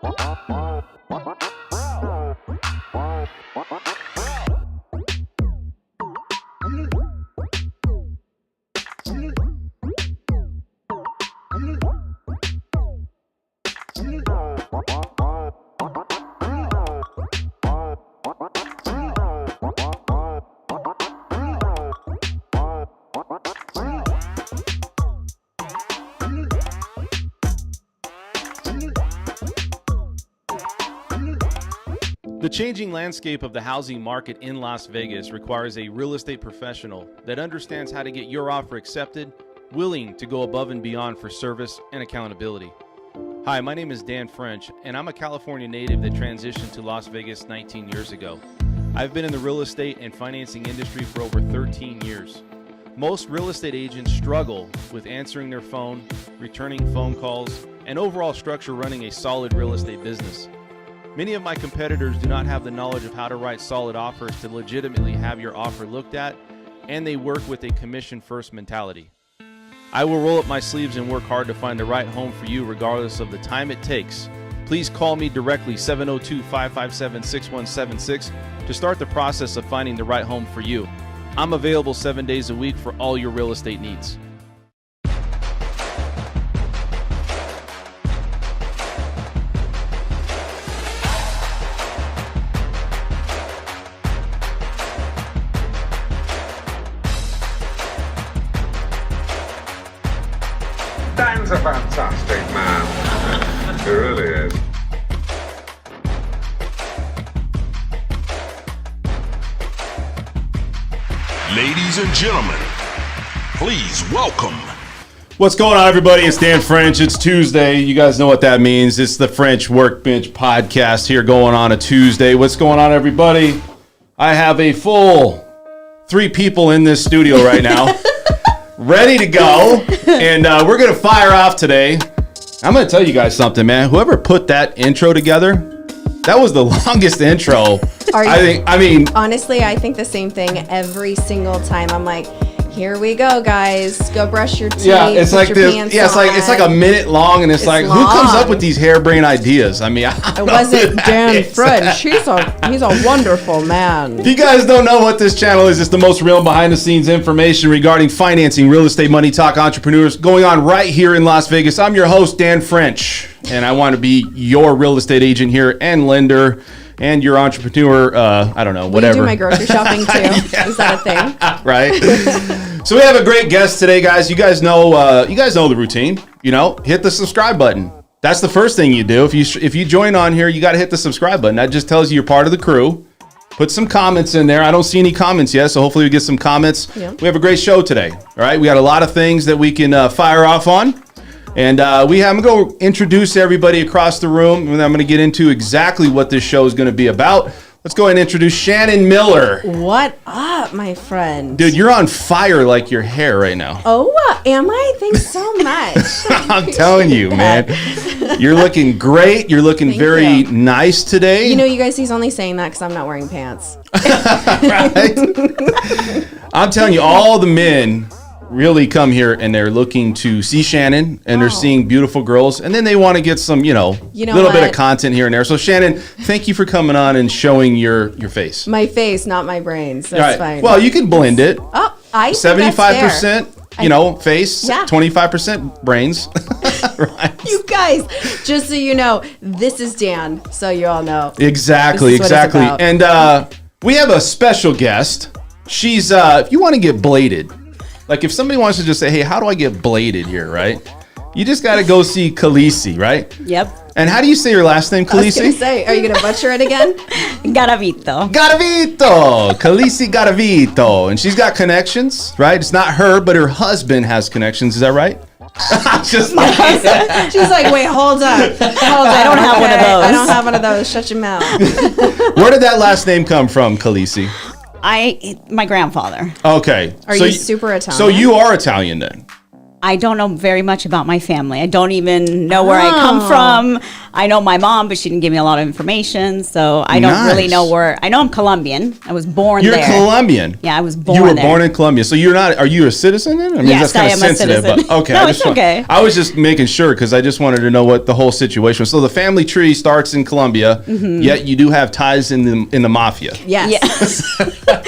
The changing landscape of the housing market in Las Vegas requires a real estate professional that understands how to get your offer accepted, willing to go above and beyond for service and accountability. Hi, my name is Dan French, and I'm a California native that transitioned to Las Vegas 19 years ago. I've been in the real estate and financing industry for over 13 years. Most real estate agents struggle with answering their phone, returning phone calls, and overall structure running a solid real estate business. Many of my competitors do not have the knowledge of how to write solid offers to legitimately have your offer looked at, and they work with a commission-first mentality. I will roll up my sleeves and work hard to find the right home for you regardless of the time it takes. Please call me directly 702-557-6176 to start the process of finding the right home for you. I'm available 7 days a week for all your real estate needs. Dan's a fantastic man. He really is. Ladies and gentlemen, please welcome. What's going on, everybody? It's Dan French. It's Tuesday. You guys know what that means. It's the French Workbench podcast here going on a Tuesday. What's going on, everybody? I have a full 3 people in this studio right now. Ready to go, and we're going to fire off today. I'm going to tell you guys something, man. Whoever put that intro together, that was the longest intro. Honestly, I think the same thing every single time. I'm like, here we go, guys. Go brush your teeth. Yeah, it's like this. Yeah, it's like a minute long, and it's like, long. Who comes up with these harebrained ideas? I mean, it wasn't Dan French. He's a wonderful man. If you guys don't know what this channel is, it's the most real behind-the-scenes information regarding financing, real estate, money talk, entrepreneurs going on right here in Las Vegas. I'm your host, Dan French, and I want to be your real estate agent here and lender. And your entrepreneur, I don't know, whatever. We do my grocery shopping too. Yeah. Is that a thing? Right. So we have a great guest today, guys. You guys know the routine. You know, hit the subscribe button. That's the first thing you do. If you join on here, you got to hit the subscribe button. That just tells you you're part of the crew. Put some comments in there. I don't see any comments yet, so hopefully we get some comments. Yeah. We have a great show today. All right, we got a lot of things that we can fire off on. And I'm going to go introduce everybody across the room, and I'm going to get into exactly what this show is going to be about. Let's go ahead and introduce Shannon Miller. What up, my friend? Dude, you're on fire like your hair right now. Oh, am I? Thanks so much. I'm telling you, man. You're looking great. You're looking very nice today. You know, you guys, he's only saying that because I'm not wearing pants. Right? I'm telling you, all the men really come here and they're looking to see Shannon, and they're seeing beautiful girls, and then they want to get some, little bit of content here and there. So Shannon, thank you for coming on and showing your face. My face, not my brains. That's fine. Well, you can blend it. Oh, I 75%, face, 25% brains. Right. You guys, just so you know, this is Dan, so you all know. Exactly. And we have a special guest. She's if you want to get bladed, like if somebody wants to just say, hey, how do I get bladed here, right? You just got to go see Calisi, right? Yep. And how do you say your last name, Calisi? I was going to say, are you going to butcher it again? Garavito. Calisi Garavito. And she's got connections, right? It's not her, but her husband has connections. Is that right? Just my husband. She's like, wait, hold on. I don't have one of those. I don't have one of those. Shut your mouth. Where did that last name come from, Calisi? My grandfather. Okay. Are you super Italian? So you are Italian then? I don't know very much about my family. I don't even know where I come from. I know my mom, but she didn't give me a lot of information. So I don't really know where. I know I'm Colombian. I was born there. You're Colombian? Yeah, I was born there. You were there. born in Colombia. So you're not, are you a citizen then? I mean, Yes, that's kind I of am a sensitive. citizen. But okay. No, it's okay. I was just making sure because I just wanted to know what the whole situation was. So the family tree starts in Colombia, yet you do have ties in the mafia. Yes. Yes.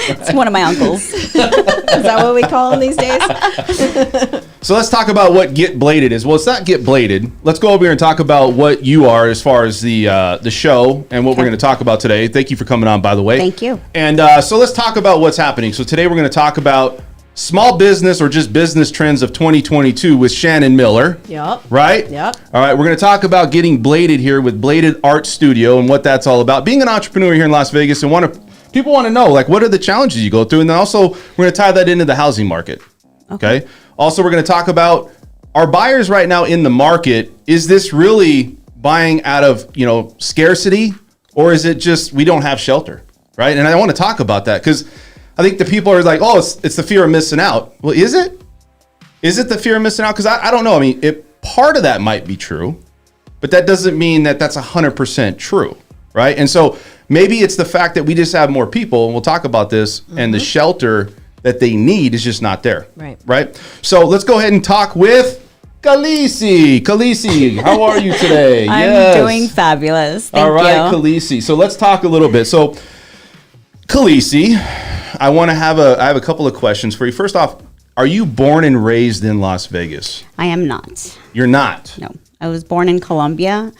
It's one of my uncles. Is that what we call them these days? So let's talk about what Get Bladed is. Well, it's not Get Bladed. Let's go over here and talk about what you are as far as the show and what we're going to talk about today. Thank you for coming on, by the way. Thank you. And so let's talk about what's happening. So today we're going to talk about small business or just business trends of 2022 with Shannon Miller. Yep. Right? Yep. All right. We're going to talk about getting bladed here with Bladed Art Studio and what that's all about. Being an entrepreneur here in Las Vegas and people want to know, like, what are the challenges you go through? And then also we're going to tie that into the housing market. Okay. Also, we're going to talk about our buyers right now in the market. Is this really buying out of, scarcity, or is it just we don't have shelter, right? And I want to talk about that because I think the people are like, oh, it's the fear of missing out. Well, is it? Is it the fear of missing out? Because I don't know. I mean, part of that might be true, but that doesn't mean that that's 100% true, right? And so maybe it's the fact that we just have more people, and we'll talk about this, and the shelter that they need is just not there. Right. So let's go ahead and talk with Calisi. Calisi, how are you today? I'm doing fabulous. Thank you. All right, Calisi. So let's talk a little bit. So Calisi, I have a couple of questions for you. First off, are you born and raised in Las Vegas? I am not. You're not? No. I was born in Colombia,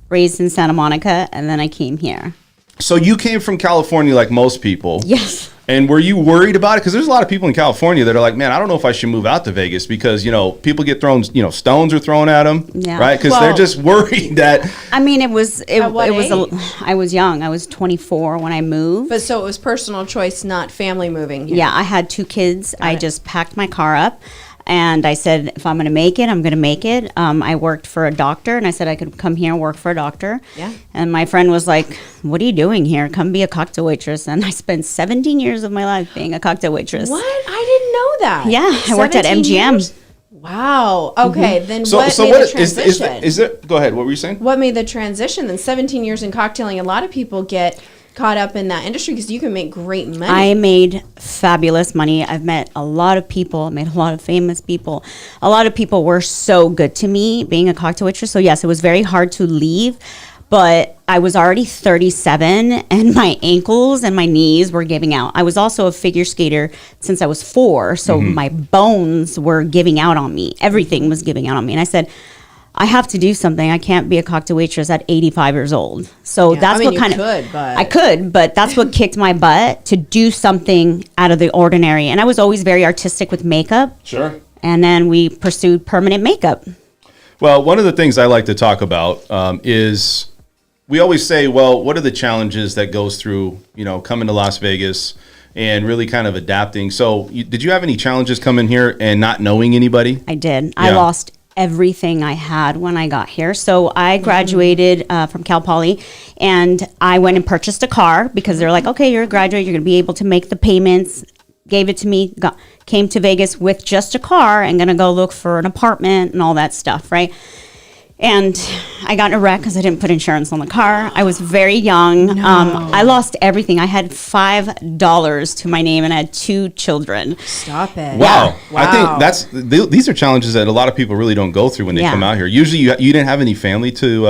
raised in Santa Monica, and then I came here. So you came from California like most people. Yes. And were you worried about it? Because there's a lot of people in California that are like, man, I don't know if I should move out to Vegas because, people get thrown, stones are thrown at them, right? Because they're just worried that. I mean, it was age? I was young. I was 24 when I moved. But so it was personal choice, not family moving here. Yeah, I had 2 kids. I just packed my car up. And I said, if I'm going to make it, I'm going to make it. I worked for a doctor, and I said I could come here and work for a doctor. Yeah. And my friend was like, what are you doing here? Come be a cocktail waitress. And I spent 17 years of my life being a cocktail waitress. What? I didn't know that. Yeah, I worked at MGM. Years? Wow. Okay, then So what made what the transition? is it? Go ahead. What were you saying? What made the transition? Then 17 years in cocktailing, a lot of people get caught up in that industry because you can make great money. I made fabulous money. I've met a lot of people, met a lot of famous people. A lot of people were so good to me being a cocktail waitress. So yes, it was very hard to leave, but I was already 37 and my ankles and my knees were giving out. I was also a figure skater since I was 4. So my bones were giving out on me. Everything was giving out on me. And I said, I have to do something. I can't be a cocktail waitress at 85 years old. So that's what kind of I could, but that's what kicked my butt to do something out of the ordinary. And I was always very artistic with makeup. Sure. And then we pursued permanent makeup. Well, one of the things I like to talk about is we always say, well, what are the challenges that goes through, coming to Las Vegas and really kind of adapting? So did you have any challenges coming here and not knowing anybody? I did. I lost everything I had when I got here. So I graduated from Cal Poly, and I went and purchased a car because they're like, okay, you're a graduate, you're going to be able to make the payments. Gave it to me, came to Vegas with just a car and going to go look for an apartment and all that stuff, right? And I got in a wreck because I didn't put insurance on the car. I was very young. I lost everything. I had $5 to my name and I had 2 children. Stop it. Wow. I think these are challenges that a lot of people really don't go through when they come out here. Usually you didn't have any family to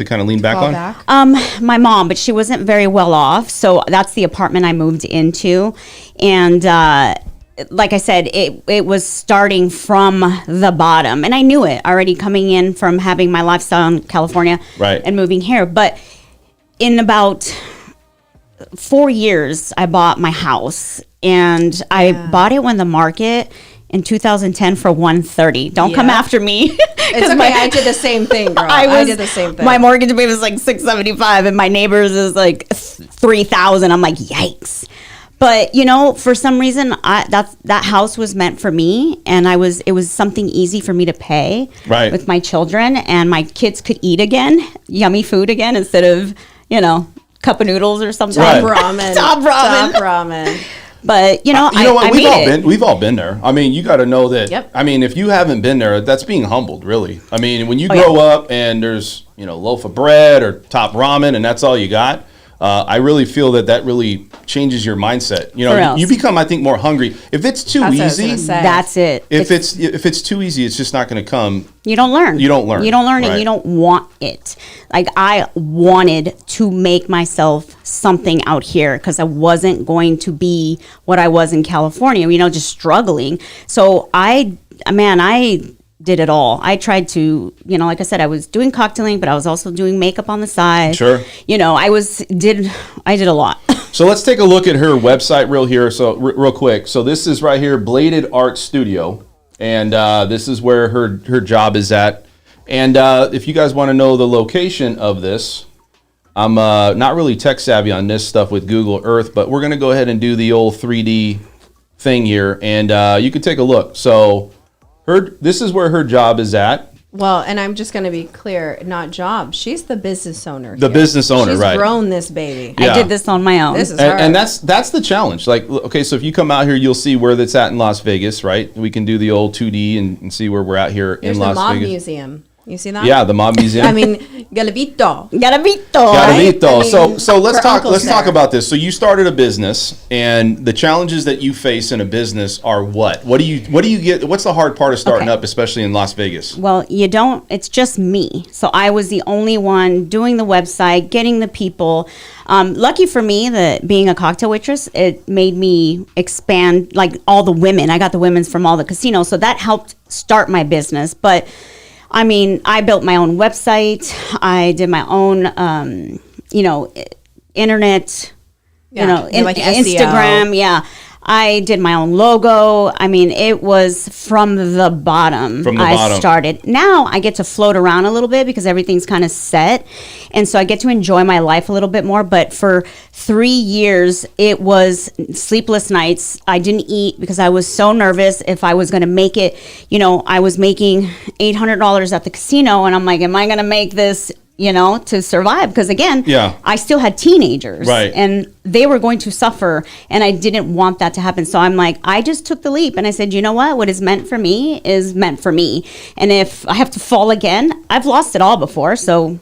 kind of lean back on? My mom, but she wasn't very well off. So that's the apartment I moved into. And like I said, it was starting from the bottom, and I knew it already coming in from having my lifestyle in California and moving here. But in about 4 years, I bought my house, and I bought it when the market in 2010 for $130. Don't come after me. It's okay. I did the same thing, girl. I did the same thing. My mortgage payment was like $675, and my neighbor's is like $3,000. I'm like, yikes. But for some reason, that house was meant for me, and it was something easy for me to pay with my children, and my kids could eat again, yummy food again, instead of cup of noodles or something. Top ramen. Top ramen. But you know what? I made it. We've all been there. I mean, you got to know that. Yep. I mean, if you haven't been there, that's being humbled, really. I mean, when you grow up and there's loaf of bread or top ramen and that's all you got. I really feel that really changes your mindset. You become, I think, more hungry. If it's too easy, that's it. If it's too easy, it's just not going to come. You don't learn. You don't learn. You don't learn Right. it. You don't want it. Like I wanted to make myself something out here because I wasn't going to be what I was in California. Just struggling. So I did it all. I tried to, like I said, I was doing cocktailing, but I was also doing makeup on the side. Sure. I did a lot. So let's take a look at her website real quick. So this is right here, Bladed Art Studio. And this is where her job is at. And if you guys want to know the location of this, I'm not really tech savvy on this stuff with Google Earth, but we're going to go ahead and do the old 3D thing here. And you can take a look. So this is where her job is at. Well, and I'm just going to be clear, not job. She's the business owner. The business owner, She's right. She's grown this baby. Yeah. I did this on my own. This is her. And that's the challenge. Like, okay, so if you come out here, you'll see where that's at in Las Vegas, right? We can do the old 2D and see where we're at here Here's in Las the Mob Vegas. Museum. You see that? Yeah, the Mob Museum. I mean, Galavito. Garavito. Right? I mean, So let's her talk uncle's talk there. about this. So you started a business, and the challenges that you face in a business are what? What do you get? What's the hard part of starting up, especially in Las Vegas? Well, it's just me. So I was the only one doing the website, getting the people. Lucky for me that being a cocktail waitress, it made me expand, like all the women. I got the women's from all the casinos. So that helped start my business. But I mean, I built my own website. I did my own, internet, like SEO. Instagram. Yeah. I did my own logo. I mean, it was from the bottom. I started. Now I get to float around a little bit because everything's kind of set. And so I get to enjoy my life a little bit more. But for 3 years, it was sleepless nights. I didn't eat because I was so nervous if I was going to make it. I was making $800 at the casino. And I'm like, am I going to make this to survive? Because again, I still had teenagers, right, and they were going to suffer, and I didn't want that to happen. So I'm like, I just took the leap, and I said, you know what is meant for me is meant for me. And if I have to fall again, I've lost it all before. So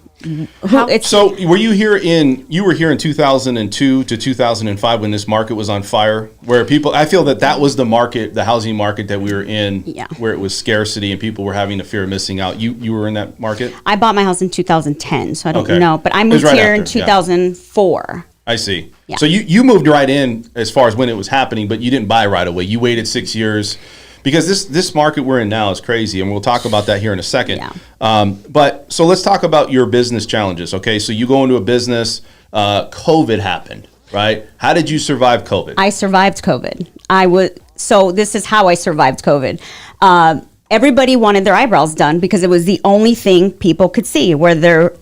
So were you here in 2002 to 2005 when this market was on fire, where I feel that was the market, the housing market that we were in, where it was scarcity and people were having a fear of missing out. You were in that market? I bought my house in 2010, so I don't know, but I moved here in 2004. I see. Yeah. So you moved right in as far as when it was happening, but you didn't buy right away. You waited 6 years. Because this market we're in now is crazy, and we'll talk about that here in a second. Yeah. But so let's talk about your business challenges. Okay, so you go into a business, COVID happened, right? How did you survive COVID? I survived COVID. So this is how I survived COVID. Everybody wanted their eyebrows done because it was the only thing people could see, were their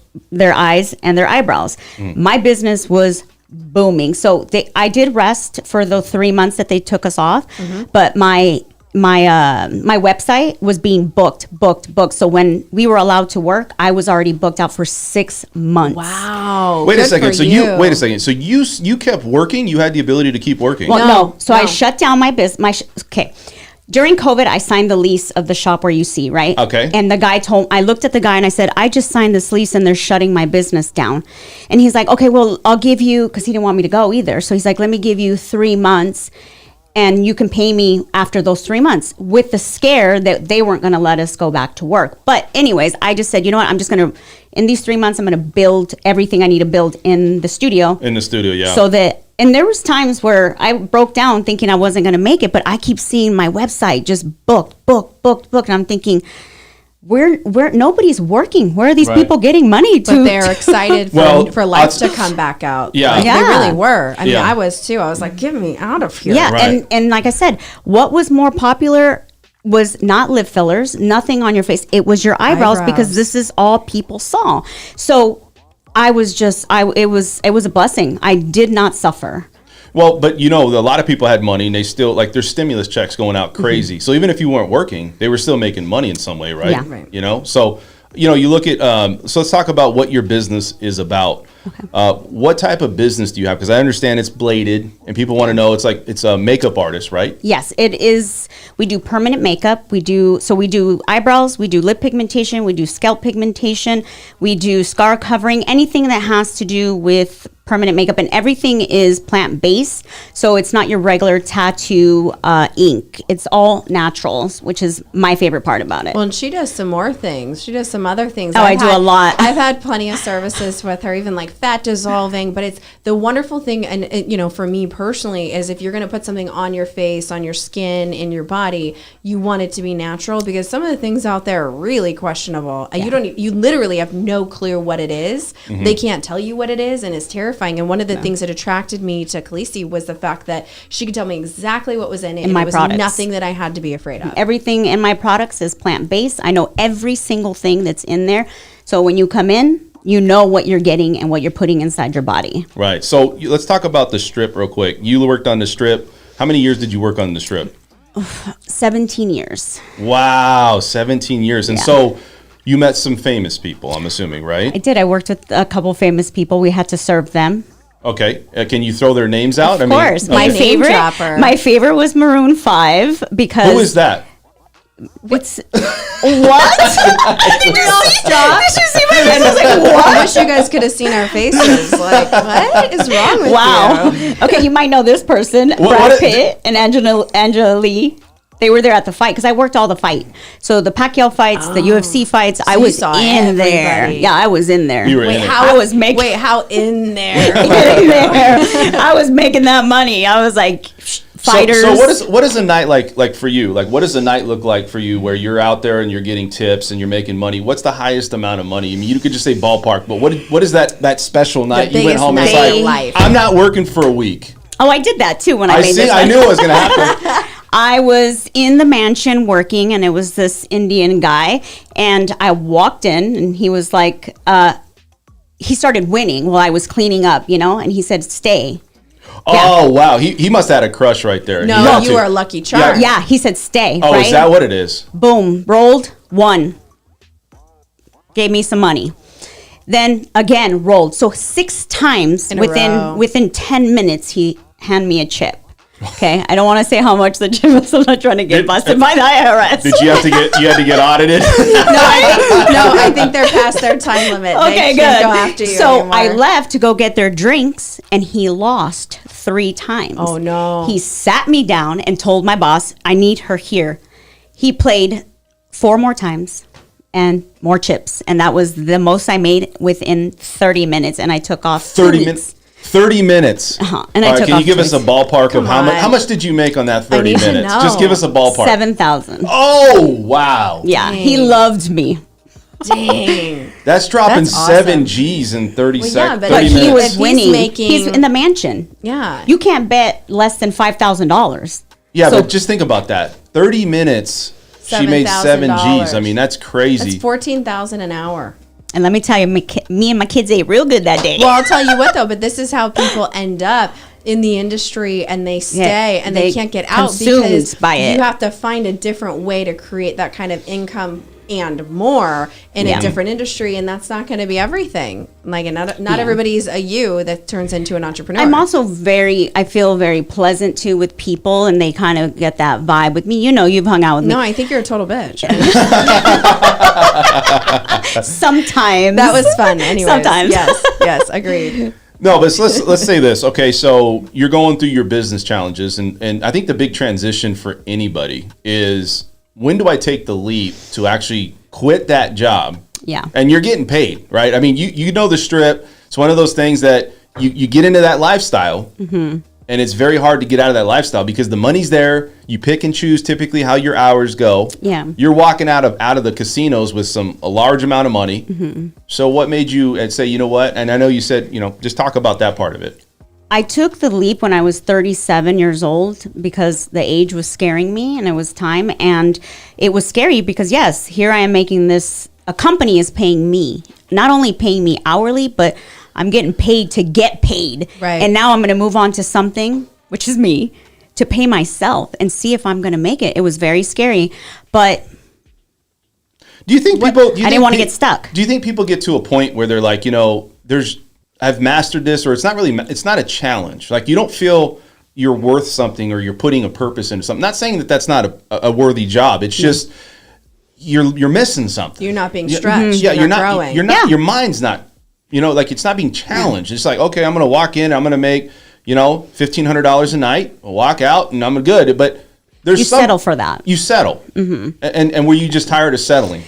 eyes and their eyebrows. My business was booming. So I did rest for the 3 months that they took us off, but my website was being booked. So when we were allowed to work, I was already booked out for 6 months. Wow. Wait a second. So you kept working? You had the ability to keep working? Well, no. So I shut down my business. Okay. During COVID, I signed the lease of the shop where you see, right? Okay. And the guy I looked at the guy and I said, I just signed this lease and they're shutting my business down. And he's like, okay, well, I'll give you, because he didn't want me to go either. So he's like, let me give you 3 months and you can pay me after those 3 months, with the scare that they weren't going to let us go back to work. But anyways, I just said, you know what, I'm just going to, in these 3 months, I'm going to build everything I need to build in the studio. In the studio, yeah. So that, and there was times where I broke down thinking I wasn't going to make it, but I keep seeing my website just booked. And I'm thinking, where nobody's working. Where are these people getting money to? But they're excited for life to come back out. Yeah. Like, they really were. I mean, Yeah. I was too. I was like, get me out of here. Yeah, Right. and like I said, what was more popular was not lip fillers, nothing on your face. It was your eyebrows, because this is all people saw. So I was just, it was a blessing. I did not suffer. Well, but a lot of people had money and they still, like, their stimulus checks going out crazy. So even if you weren't working, they were still making money in some way, right? Yeah. Right. So you look at, so let's talk about what your business is about. Okay. What type of business do you have? Because I understand it's bladed and people want to know, it's a makeup artist, right? Yes, it is. We do permanent makeup. We do eyebrows, we do lip pigmentation, we do scalp pigmentation, we do scar covering, anything that has to do with permanent makeup, and everything is plant-based, so it's not your regular tattoo ink. It's all naturals, which is my favorite part about it. Well, and she does some more things. She does some other things. I do a lot. I've had plenty of services with her, even like fat dissolving, but it's the wonderful thing, and for me personally, is if you're going to put something on your face, on your skin, in your body, you want it to be natural, because some of the things out there are really questionable. Yeah. You literally have no clue what it is. Mm-hmm. They can't tell you what it is, and it's terrifying. And one of the things that attracted me to Calisi was the fact that she could tell me exactly what was in it. And it was nothing that I had to be afraid of. Everything in my products is plant-based. I know every single thing that's in there. So when you come in, you know what you're getting and what you're putting inside your body. Right. So let's talk about the strip real quick. You worked on the strip. How many years did you work on the strip? 17 years. Wow, 17 years. And so you met some famous people, I'm assuming, right? I did. I worked with a couple famous people. We had to serve them. Okay. Can you throw their names out? Of course. Okay. My favorite was Maroon 5 because... Who is that? It's what? Did you stop? Did you see my face? I was like, what? I wish you guys could have seen our faces. Like, what is wrong with you? Okay, you might know this person, Brad Pitt and Angela Lee. They were there at the fight because I worked all the fight. So the Pacquiao fights, the UFC fights, so I was in there. Yeah, I was in there. You were in how in there? In there. I was making that money. I was like, fighters. So what is a night like for you? Like, what does a night look like for you where you're out there and you're getting tips and you're making money? What's the highest amount of money? I mean, you could just say ballpark, but what is that special night you went home and it's like, I'm not working for a week? Oh, I did that too when I made this. I knew it was going to happen. I was in the mansion working, and it was this Indian guy, and I walked in, and he was like, he started winning while I was cleaning up, and he said, stay. Oh, wow. He must have had a crush right there. No, you are lucky charm. Yeah, he said, stay. Oh, right? Is that what it is? Boom. Rolled, won. Gave me some money. Then, again, rolled. So 6 times within 10 minutes, he handed me a chip. Okay, I don't want to say how much the chip was. I'm not trying to get busted by the IRS. Did you had to get audited? I think they're past their time limit. Okay, they can't go after you so anymore. I left to go get their drinks, and he lost 3 times. Oh no! He sat me down and told my boss, "I need her here." He played 4 more times and more chips, and that was the most I made within 30 minutes. And I took off 30 minutes. 30 minutes. Uh-huh. And I took can off you give us a ballpark of how much did you make on that 30 minutes? Just give us a ballpark. 7,000. Oh, wow. Yeah, he loved me. Dang. That's dropping 7 G's in 30 seconds. But he minutes. was winning. He's in the mansion. Yeah. You can't bet less than $5,000. Yeah, but just think about that. 30 minutes, she made 7 G's. I mean, that's crazy. That's $14,000 an hour. And let me tell you, me and my kids ate real good that day. Well, I'll tell you what, though, but this is how people end up in the industry, and they stay, and they can't get out because you have to find a different way to create that kind of income and more in a different industry, and that's not going to be everything. Like, not everybody's a you that turns into an entrepreneur. I'm also I feel very pleasant too with people, and they kind of get that vibe with me. You've hung out with me. No, I think you're a total bitch. Sometimes. That was fun anyways. Sometimes. Yes, agreed. No, but let's say this. Okay, so you're going through your business challenges, and I think the big transition for anybody is, when do I take the leap to actually quit that job? Yeah. And you're getting paid, right? I mean, you know the strip. It's one of those things that you get into that lifestyle, and it's very hard to get out of that lifestyle because the money's there. You pick and choose typically how your hours go. Yeah. You're walking out of the casinos with a large amount of money. So what made you say, you know what? And I know you said, just talk about that part of it. I took the leap when I was 37 years old because the age was scaring me, and it was time. And it was scary because, yes, here I am making this. A company is paying me, not only paying me hourly, but I'm getting paid to get paid. Right. And now I'm going to move on to something, which is me, to pay myself and see if I'm going to make it. It was very scary, but Do you think people? I didn't want to get stuck. Do you think people get to a point where they're like, I've mastered this, or it's not a challenge. Like you don't feel you're worth something, or you're putting a purpose into something. Not saying that that's not a worthy job. It's just you're missing something. You're not being stretched. Yeah, you're not growing. You're not. Your mind's not. Like it's not being challenged. It's like, okay, I'm going to walk in. I'm going to make $1,500 a night. I'll walk out, and I'm good. But there's settle for that. You settle. Mm-hmm. And were you just tired of settling?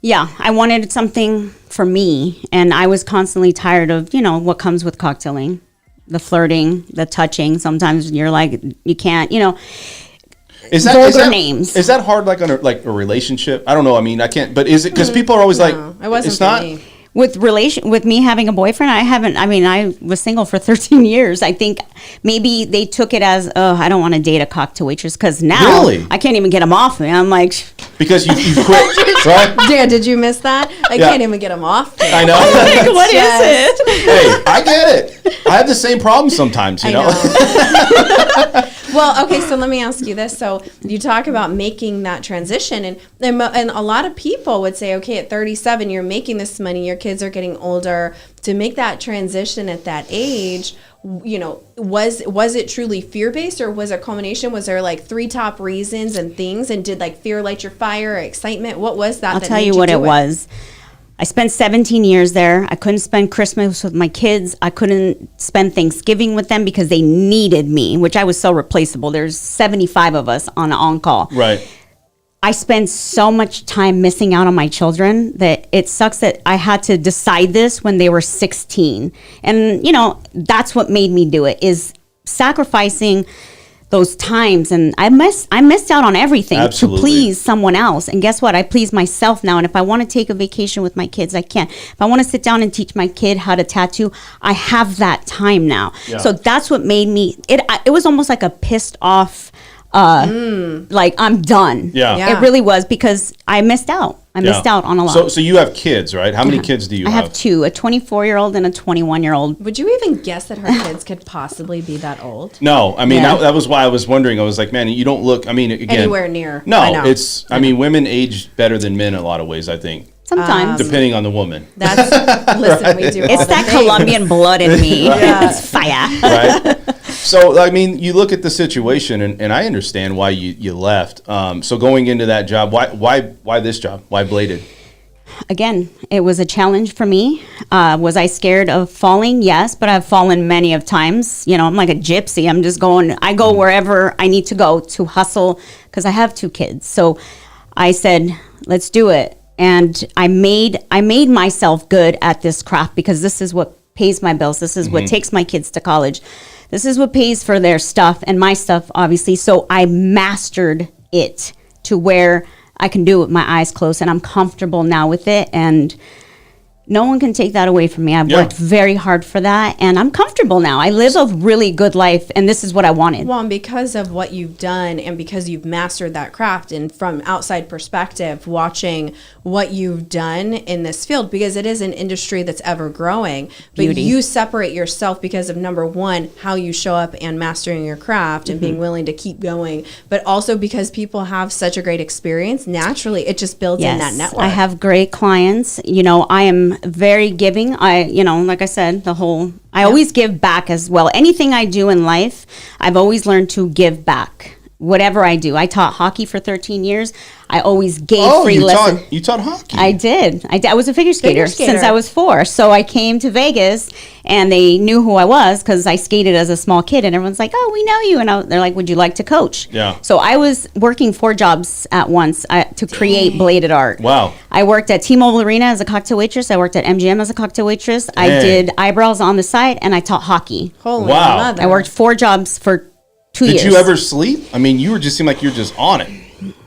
Yeah, I wanted something for me, and I was constantly tired of, what comes with cocktailing, the flirting, the touching. Sometimes you're like, you can't, vulgar names. Is that hard, like on a relationship? I don't know. I mean, I can't. But is it because people are always like, it wasn't it's for not. me. With me having a boyfriend, I was single for 13 years. I think maybe they took it as, I don't want to date a cocktail waitress, because now I can't even get them off me. I'm like... Because you quit, right? Dan, did you miss that? I can't even get them off me. I know. Like, what is it? Hey, I get it. I have the same problem sometimes, you know? Well, okay, so let me ask you this. So you talk about making that transition, and a lot of people would say, okay, at 37, you're making this money, your kids are getting older. To make that transition at that age, was it truly fear-based, or was it a culmination? Was there like 3 top reasons and things, and did like fear light your fire or excitement? What was that? I'll tell you what it was. I spent 17 years there. I couldn't spend Christmas with my kids. I couldn't spend Thanksgiving with them because they needed me, which I was so replaceable. There's 75 of us on call. Right. I spent so much time missing out on my children that it sucks that I had to decide this when they were 16. And, that's what made me do it, is sacrificing those times. And I missed out on everything to please someone else. And guess what? I please myself now. And if I want to take a vacation with my kids, I can. If I want to sit down and teach my kid how to tattoo, I have that time now. Yeah. So that's what made me, it was almost like a pissed off, like I'm done. Yeah. It really was, because I missed out. I missed out on a lot. So you have kids, right? How many kids do you have? I have 2, a 24-year-old and a 21-year-old. Would you even guess that her kids could possibly be that old? No, I mean, that was why I was wondering. I was like, man, you don't look, I mean, again. Anywhere near. No, I mean, women age better than men in a lot of ways, I think. Sometimes. Depending on the woman. Listen, we do it's that Colombian blood in me. It's fire. Right? So, I mean, you look at the situation, and I understand why you left. So going into that job, why this job? Why Bladed? Again, it was a challenge for me. Was I scared of falling? Yes, but I've fallen many of times. I'm like a gypsy. I go wherever I need to go to hustle, because I have 2 kids. So I said, let's do it. And I made myself good at this craft, because this is what pays my bills. This is what takes my kids to college. This is what pays for their stuff and my stuff, obviously. So I mastered it to where I can do it with my eyes closed, and I'm comfortable now with it. And no one can take that away from me. I've worked very hard for that, and I'm comfortable now. I live a really good life, and this is what I wanted. Well, and because of what you've done, and because you've mastered that craft, and from outside perspective, watching what you've done in this field, because it is an industry that's ever growing, but you separate yourself because of, number one, how you show up and mastering your craft and being willing to keep going, but also because people have such a great experience, naturally, it just builds in that network. I have great clients. I am very giving. Like I said, I always give back as well. Anything I do in life, I've always learned to give back. Whatever I do. I taught hockey for 13 years. I always gave free lessons. You taught hockey? I did. I was a figure skater since I was 4. So I came to Vegas, and they knew who I was because I skated as a small kid. And everyone's like, oh, we know you. And they're like, would you like to coach? Yeah. So I was working 4 jobs at once to create bladed art. Wow. I worked at T-Mobile Arena as a cocktail waitress. I worked at MGM as a cocktail waitress. Dang. I did eyebrows on the side, and I taught hockey. Holy mother. I worked 4 jobs for 2 years. Did you ever sleep? I mean, you just seemed like you're just on it.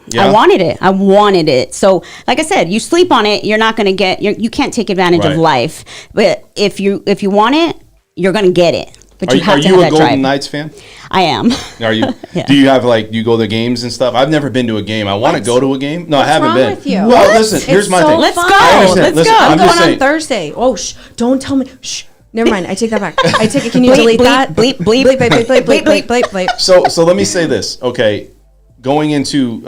Yeah. I wanted it. So, like I said, you sleep on it, you're not going to get. You can't take advantage of life. But if you want it, you're going to get it. But you have to have that drive. Are you a Golden Knights fan? I am. Are you? Yeah. Do you have do you go to games and stuff? I've never been to a game. I want to go to a game. No, I haven't been. What's wrong with you? Well, listen. Here's my thing. Let's go. Let's go. I'm going saying. on Thursday. Oh, don't tell me. Shh. Never mind. I take that back. I take it. Can you delete that? Bleep, bleep, bleep, bleep, bleep, bleep, bleep, bleep, bleep. So let me say this. Okay, going into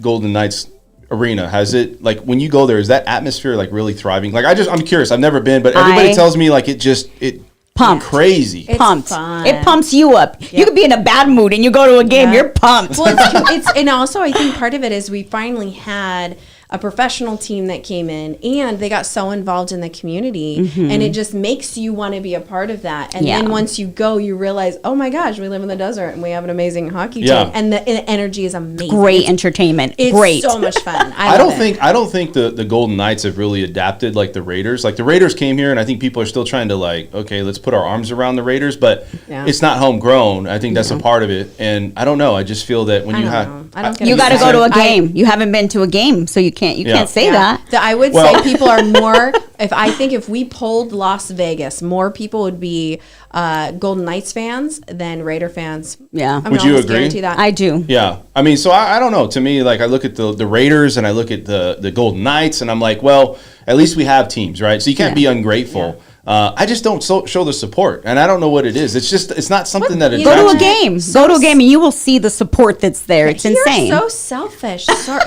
Golden Knights, arena, has it, like, when you go there, is that atmosphere like really thriving? Like, I'm curious. I've never been, but everybody tells me like it pumped. Crazy. It's Pumped. fun. It pumps you up. You could be in a bad mood and you go to a game, you're pumped. Well, it's and also I think part of it is we finally had a professional team that came in and they got so involved in the community and it just makes you want to be a part of that. And then once you go, you realize, oh my gosh, we live in the desert and we have an amazing hockey team and the energy is amazing. Great entertainment. It's Great. so much fun. I don't think the Golden Knights have really adapted like the Raiders. Like the Raiders came here and I think people are still trying to like, okay, let's put our arms around the Raiders, but it's not homegrown. I think that's a part of it. And I don't know. I just feel that when you have you got to go to a game. You haven't been to a game, so you can't say that. I would say people are more. If we polled Las Vegas, more people would be Golden Knights fans than Raider fans. Yeah, would you agree? Guarantee that. I do. Yeah, I mean, so I don't know. To me, like I look at the Raiders and I look at the Golden Knights, and I'm like, well, at least we have teams, right? So you can't be ungrateful. I just don't show the support, and I don't know what it is. It's not something that attracts Go to a me. game. Go to a game, and you will see the support that's there. It's insane. You're so selfish. Sorry.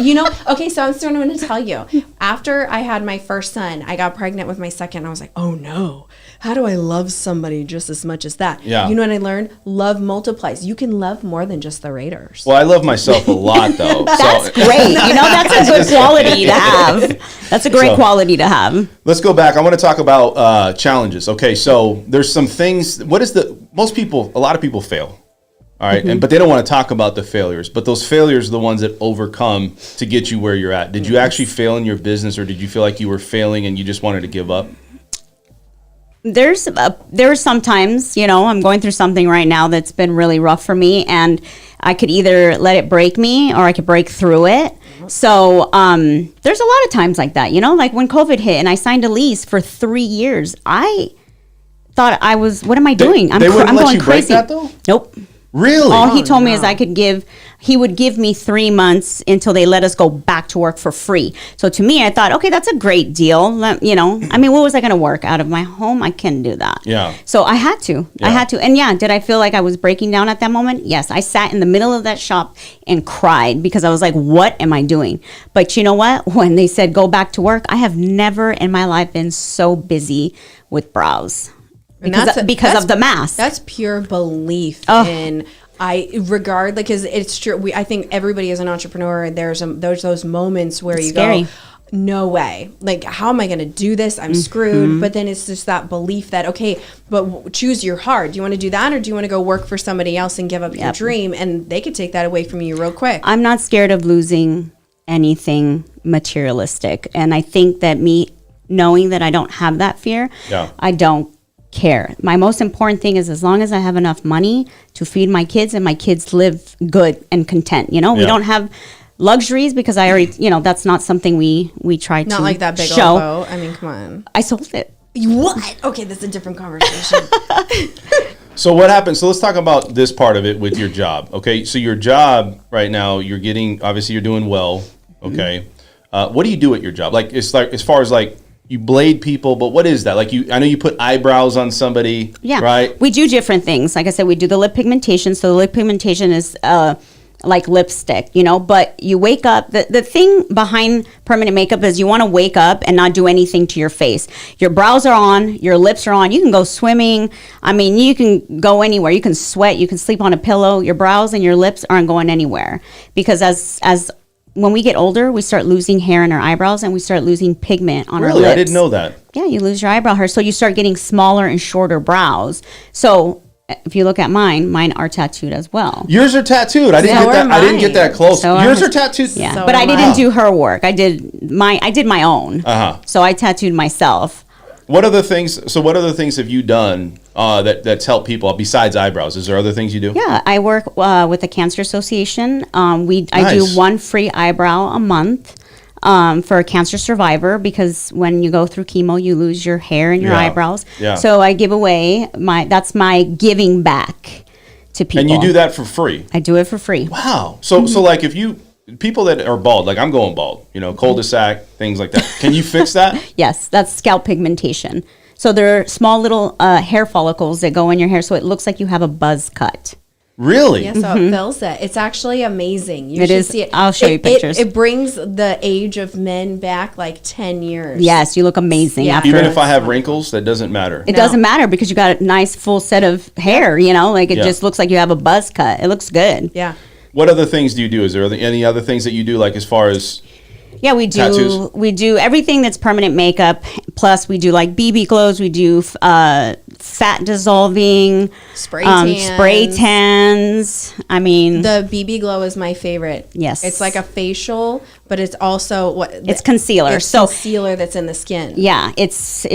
Okay, so I'm going to tell you. After I had my first son, I got pregnant with my second, and I was like, oh no. How do I love somebody just as much as that? Yeah. You know what I learned? Love multiplies. You can love more than just the Raiders. Well, I love myself a lot, though. That's great. That's a good quality to have. That's a great quality to have. Let's go back. I want to talk about challenges. Okay, so there's some things. A lot of people fail. All right, but they don't want to talk about the failures. But those failures are the ones that overcome to get you where you're at. Did you actually fail in your business, or did you feel like you were failing and you just wanted to give up? There's sometimes, I'm going through something right now that's been really rough for me, and I could either let it break me or I could break through it. So there's a lot of times like that, like when COVID hit and I signed a lease for 3 years. I thought what am I doing? They wouldn't let going you crazy. break that though? Nope. Really? All he told me is he would give me 3 months until they let us go back to work for free. So to me, I thought, okay, that's a great deal. What was I going to work out of my home? I couldn't do that. Yeah. So I had to. And did I feel like I was breaking down at that moment? Yes. I sat in the middle of that shop and cried because I was like, what am I doing? But you know what? When they said go back to work, I have never in my life been so busy with brows. Because of the mask. That's pure belief in because it's true. I think everybody is an entrepreneur. There's those moments where it's scary. Go, no way. Like, how am I going to do this? I'm screwed. But then it's just that belief that, okay, but choose your heart. Do you want to do that, or do you want to go work for somebody else and give up your dream? And they could take that away from you real quick. I'm not scared of losing anything materialistic. And I think that me knowing that I don't have that fear, I don't care. My most important thing is as long as I have enough money to feed my kids and my kids live good and content. We don't have luxuries because I already, that's not something we try to show. Not like that big old boat. I mean, come on. I sold it. What? Okay, that's a different conversation. So what happened? So let's talk about this part of it with your job. Okay, so your job right now, obviously you're doing well. Okay, what do you do at your job? Like as far as like you blade people, but what is that? Like I know you put eyebrows on somebody. Yeah, right. We do different things. Like I said, we do the lip pigmentation. So the lip pigmentation is like lipstick, but you wake up, the thing behind permanent makeup is you want to wake up and not do anything to your face. Your brows are on, your lips are on, you can go swimming. I mean, you can go anywhere. You can sweat, you can sleep on a pillow. Your brows and your lips aren't going anywhere because as when we get older, we start losing hair in our eyebrows and we start losing pigment on our lips. Really? I didn't know that. Yeah, you lose your eyebrow hair. So you start getting smaller and shorter brows. So if you look at mine are tattooed as well. Yours are tattooed. I didn't get that close. So yours are tattooed. Yeah, but I didn't do her work. I did my own. So I tattooed myself. What other things have you done that's helped people besides eyebrows? Is there other things you do? Yeah, I work with the Cancer Association. I do one free eyebrow a month. For a cancer survivor, because when you go through chemo, you lose your hair and your eyebrows. Yeah. So I give away that's my giving back to people. And you do that for free? I do it for free. Wow. So like if people that are bald, like I'm going bald, cul-de-sac, things like that. Can you fix that? Yes, that's scalp pigmentation. So there are small little hair follicles that go in your hair, so it looks like you have a buzz cut. Really? Yeah, so it fills it. It's actually amazing. You It should is. see it. I'll show you pictures. It brings the age of men back like 10 years. Yes, you look amazing Yeah. after. Even if I have wrinkles, that doesn't matter. It doesn't matter because you got a nice full set of hair, like it Yeah. just looks like you have a buzz cut. It looks good. Yeah. What other things do you do? Is there any other things that you do, like as far as Yeah, we do. Tattoos? We do everything that's permanent makeup. Plus, we do like BB glows. We do fat dissolving, Spray tans. spray tans. I mean, The BB glow is my favorite. Yes. It's like a facial, but it's also It's concealer. It's So- concealer that's in the skin. yeah, it's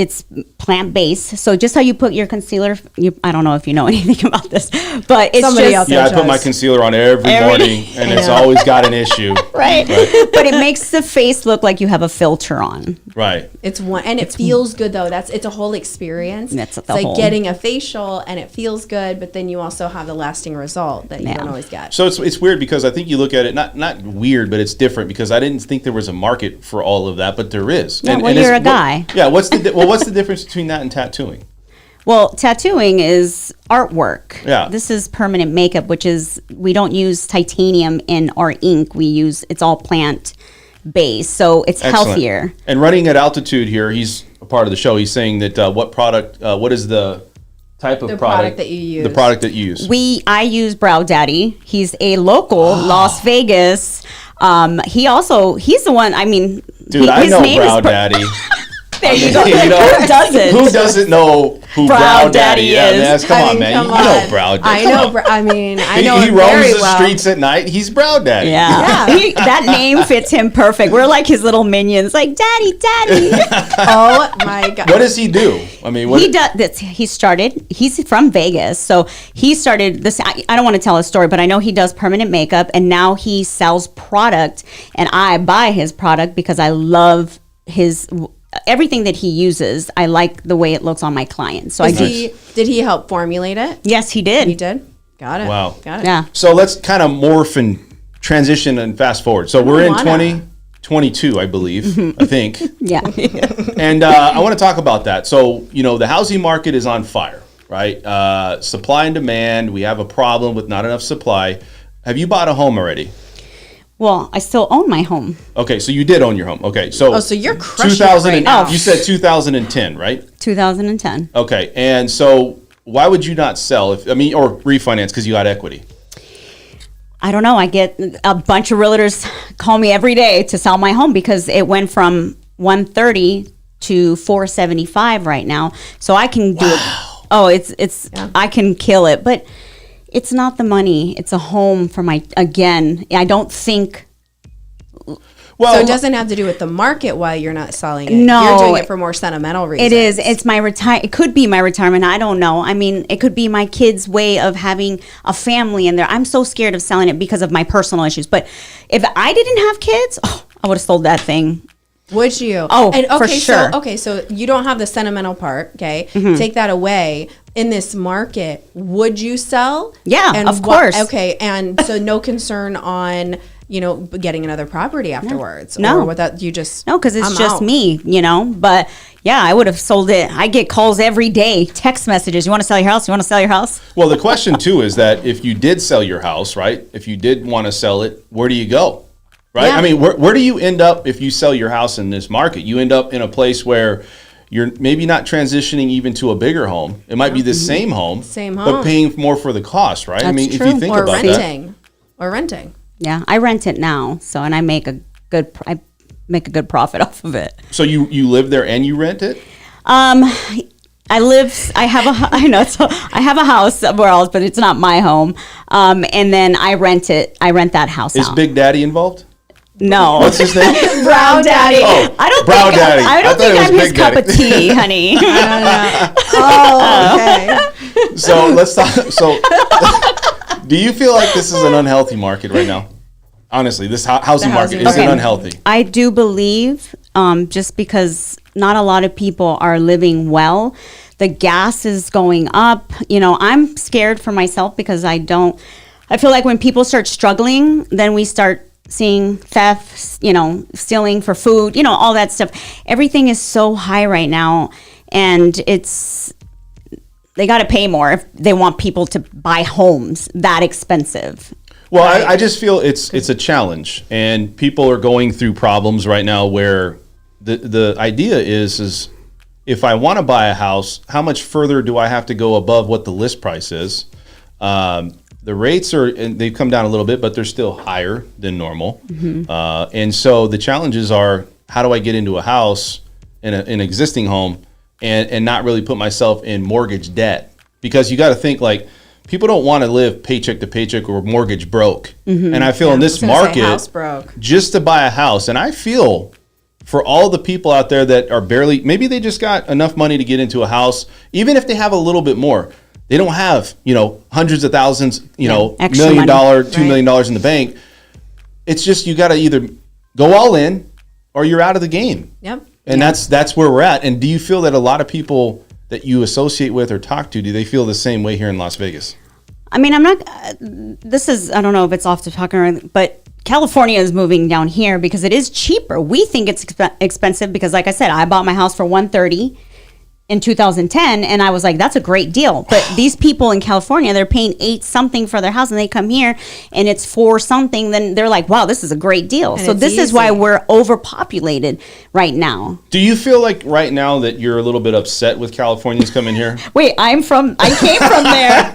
plant based. So just how you put your concealer. I don't know if you know anything about this, but it's Somebody just else Yeah, I It put my does. concealer on every morning, and it's always got an issue. right. But it makes the face look like you have a filter on. Right. It's one, and it feels good though. It's a whole experience. That's it's the like whole- getting a facial, and it feels good, but then you also have the lasting result that you don't always get. So it's weird because I think you look at it not weird, but it's different because I didn't think there was a market for all of that, but there is. Yeah, well, it's- you're a guy. What's the difference between that and tattooing? Well, tattooing is artwork. Yeah. This is permanent makeup, which is we don't use titanium in our ink. It's all plant based, so it's Excellent. healthier. And running at altitude here, he's a part of the show. He's saying that what is the type of The product product that you use. The product that you use. I use Brow Daddy. He's a local Las Vegas. He's the one. I mean, Dude, I his know name Brow is Daddy. There you go. You know, Who doesn't? Who doesn't know who Brow Daddy is? Come on, man. You know Brow Daddy. I know. I mean, I know He him roams very the well. streets at night. He's Brow Daddy. Yeah, that name fits him perfect. We're like his little minions, like Daddy, Daddy. Oh my god! What does he do? I mean, what He does this. He's from Vegas, so he started this. I don't want to tell his story, but I know he does permanent makeup, and now he sells product, and I buy his product because I love everything that he uses. I like the way it looks on my clients. So Did he help formulate it? Yes, he did. He did. Got it. Wow. Got it. Yeah. So let's kind of morph and transition and fast forward. So we're in 2022, I believe, I think. Yeah. And I want to talk about that. So, the housing market is on fire, right? Supply and demand. We have a problem with not enough supply. Have you bought a home already? Well, I still own my home. Okay, so you did own your home. Okay, so So you're crushing it 2000 right now. You said 2010, right? 2010. Okay, and so why would you not sell or refinance because you got equity? I don't know. I get a bunch of realtors call me every day to sell my home because it went from 130 to 475 right now. So I can do it. Oh, it's I can kill it, but it's not the money. It's a home for I don't think. Well, So it doesn't have to do with the market why you're not selling it. No. You're doing it for more sentimental reasons. It is. It's my it could be my retirement. I don't know. I mean, it could be my kids' way of having a family in there. I'm so scared of selling it because of my personal issues. But if I didn't have kids, I would have sold that thing. Would you? Oh, for sure. So you don't have the sentimental part, okay? Mm-hmm. Take that away. In this market, would you sell? Yeah, of course. Okay, and so no concern on, getting another property afterwards? No. Or without, you just... No, because it's I'm just out. me, But yeah, I would have sold it. I get calls every day, text messages. You want to sell your house? You want to sell your house? Well, the question too is that if you did sell your house, right? If you did want to sell it, where do you go? Right? Yeah. I mean, where do you end up if you sell your house in this market? You end up in a place where you're maybe not transitioning even to a bigger home. It might be the same home, Same but home. paying more for the cost, right? I That's mean, true. if you think Or about renting. Or renting. Yeah, I rent it now, so and I make a good profit off of it. that. So you live there and you rent it? I have a house somewhere else, but it's not my home. And then I rent it. I rent that house Is out. Big Daddy involved? No. What's his name? Brown Daddy. Oh, I don't Brown think Daddy. I don't I thought think it was I'm his Big cup Daddy. of tea, honey. Oh, okay. So let's talk. So, do you feel like this is an unhealthy market right now? Honestly, this housing market, is it unhealthy? I do believe, just because not a lot of people are living well. The gas is going up. I'm scared for myself because I feel like when people start struggling, then we start seeing thefts, stealing for food, all that stuff. Everything is so high right now. And they got to pay more if they want people to buy homes that expensive. Well, I just feel it's a challenge, and people are going through problems right now where the idea is if I want to buy a house, how much further do I have to go above what the list price is? The rates they've come down a little bit, but they're still higher than normal. And so the challenges are, how do I get into a house in an existing home and not really put myself in mortgage debt? Because you got to think, like, people don't want to live paycheck to paycheck or mortgage broke. And I feel in this market, house broke. just to buy a house, and I feel for all the people out there that are maybe they just got enough money to get into a house, even if they have a little bit more. They don't have, hundreds of thousands, extra $1 million, money. $2 million in the bank. It's just, you got to either go all in or you're out of the game. Yep. And that's where we're at. And do you feel that a lot of people that you associate with or talk to, do they feel the same way here in Las Vegas? I mean, I don't know if it's off the talk or anything, but California is moving down here because it is cheaper. We think it's expensive because, like I said, I bought my house for $130,000 in 2010, and I was like, that's a great deal. But these people in California, they're paying $8 something for their house, and they come here and it's $4 something. Then they're like, wow, this is a great deal. And so this is why we're overpopulated right now. Do you feel like right now that you're a little bit upset with Californians coming here? Wait, I came from there.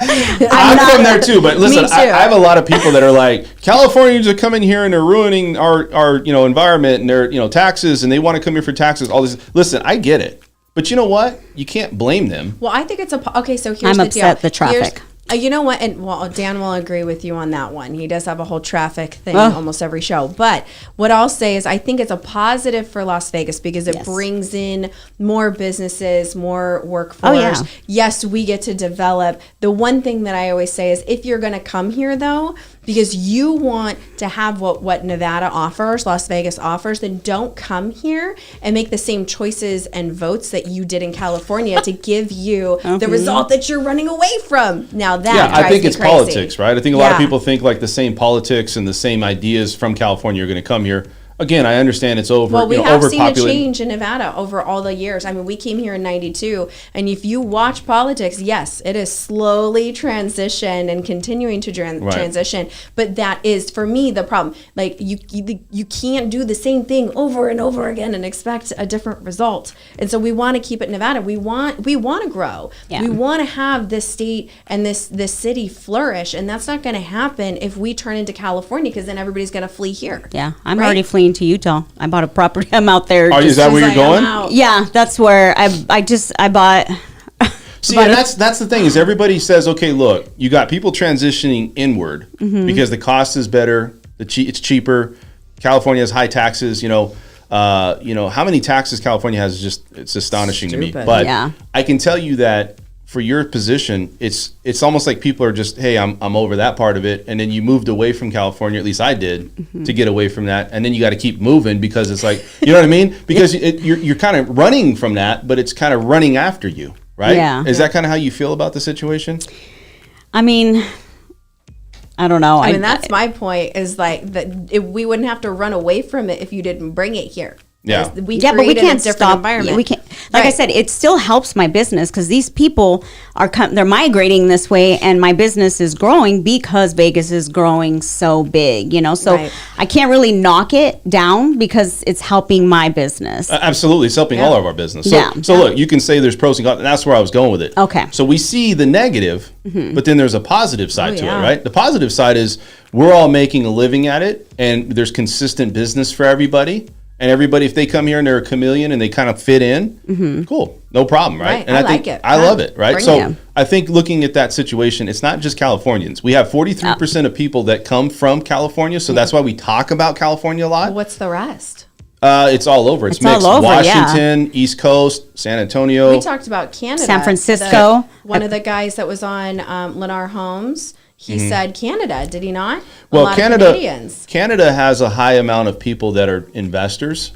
I'm from there too, but listen, Me too. I have a lot of people that are like, Californians are coming here and they're ruining our environment and their taxes, and they want to come here for taxes. All this. Listen, I get it. But you know what? You can't blame them. Well, I think it's okay. So here's I'm the upset deal. the traffic. You know what? And Dan will agree with you on that one. He does have a whole traffic thing almost every show. But what I'll say is, I think it's a positive for Las Vegas because it brings in more businesses, more workforce. Oh, yeah. Yes, we get to develop. The one thing that I always say is, if you're going to come here, though, because you want to have what Nevada offers, Las Vegas offers, then don't come here and make the same choices and votes that you did in California to give you the result that you're running away from. Now that I think drives it's me crazy. politics, right? I think a lot of people think like the same politics and the same ideas from California are going to come here. Again, I understand it's Well, we have seen a overpopulated. change in Nevada over all the years. I mean, we came here in '92, and if you watch politics, yes, it is slowly transitioned and continuing to transition. But that is, for me, the problem. Like, you can't do the same thing over and over again and expect a different result. And so we want to keep it Nevada. We want to grow. Yeah. We want to have this state and this city flourish, and that's not going to happen if we turn into California, because then everybody's going to flee here. Yeah, I'm Right? already fleeing to Utah. I bought a property. I'm out there. Is that where you're I'm going? out. Yeah, that's where I bought. See, and that's the thing is, everybody says, okay, look, you got people transitioning inward because the cost is better, it's cheaper. California has high taxes. How many taxes California has is it's astonishing to me. Stupid. But Yeah. I can tell you that for your position, it's almost like people are just, hey, I'm over that part of it, and then you moved away from California. At least I did, to get away from that, and then you got to keep moving because it's like, you know what I mean? Because you're kind of running from that, but it's kind of running after you, right? Yeah. Is that kind of how you feel about the situation? I mean, I don't know. I mean, that's my point, is like that we wouldn't have to run away from it if you didn't bring it here. Yeah. But we can't a different stop. environment. We can't. Like I said, it still helps my business because these people they're migrating this way, and my business is growing because Vegas is growing so big. So Right. I can't really knock it down because it's helping my business. Absolutely. It's helping all of our business. So, Yeah. so look, you can say there's pros and cons. And that's where I was going with it. Okay. So we see the negative, but then there's a positive side to yeah. it, right? The positive side is we're all making a living at it, and there's consistent business for everybody. And everybody, if they come here and they're a chameleon and they kind of fit in, cool, no problem, right? Right. And I think like it. I Yeah. love it, right? Bring So it. I think looking at that situation, it's not just Californians. We have 43% of people that come from California, so that's why we talk about California a lot. What's the rest? It's all over. It's It's all mixed. over, yeah. Washington, East Coast, San Antonio. We talked about Canada. San Francisco. One of the guys that was on Lennar Homes, he said Canada, did he not? Well, a lot of Canadians. Canada has a high amount of people that are investors,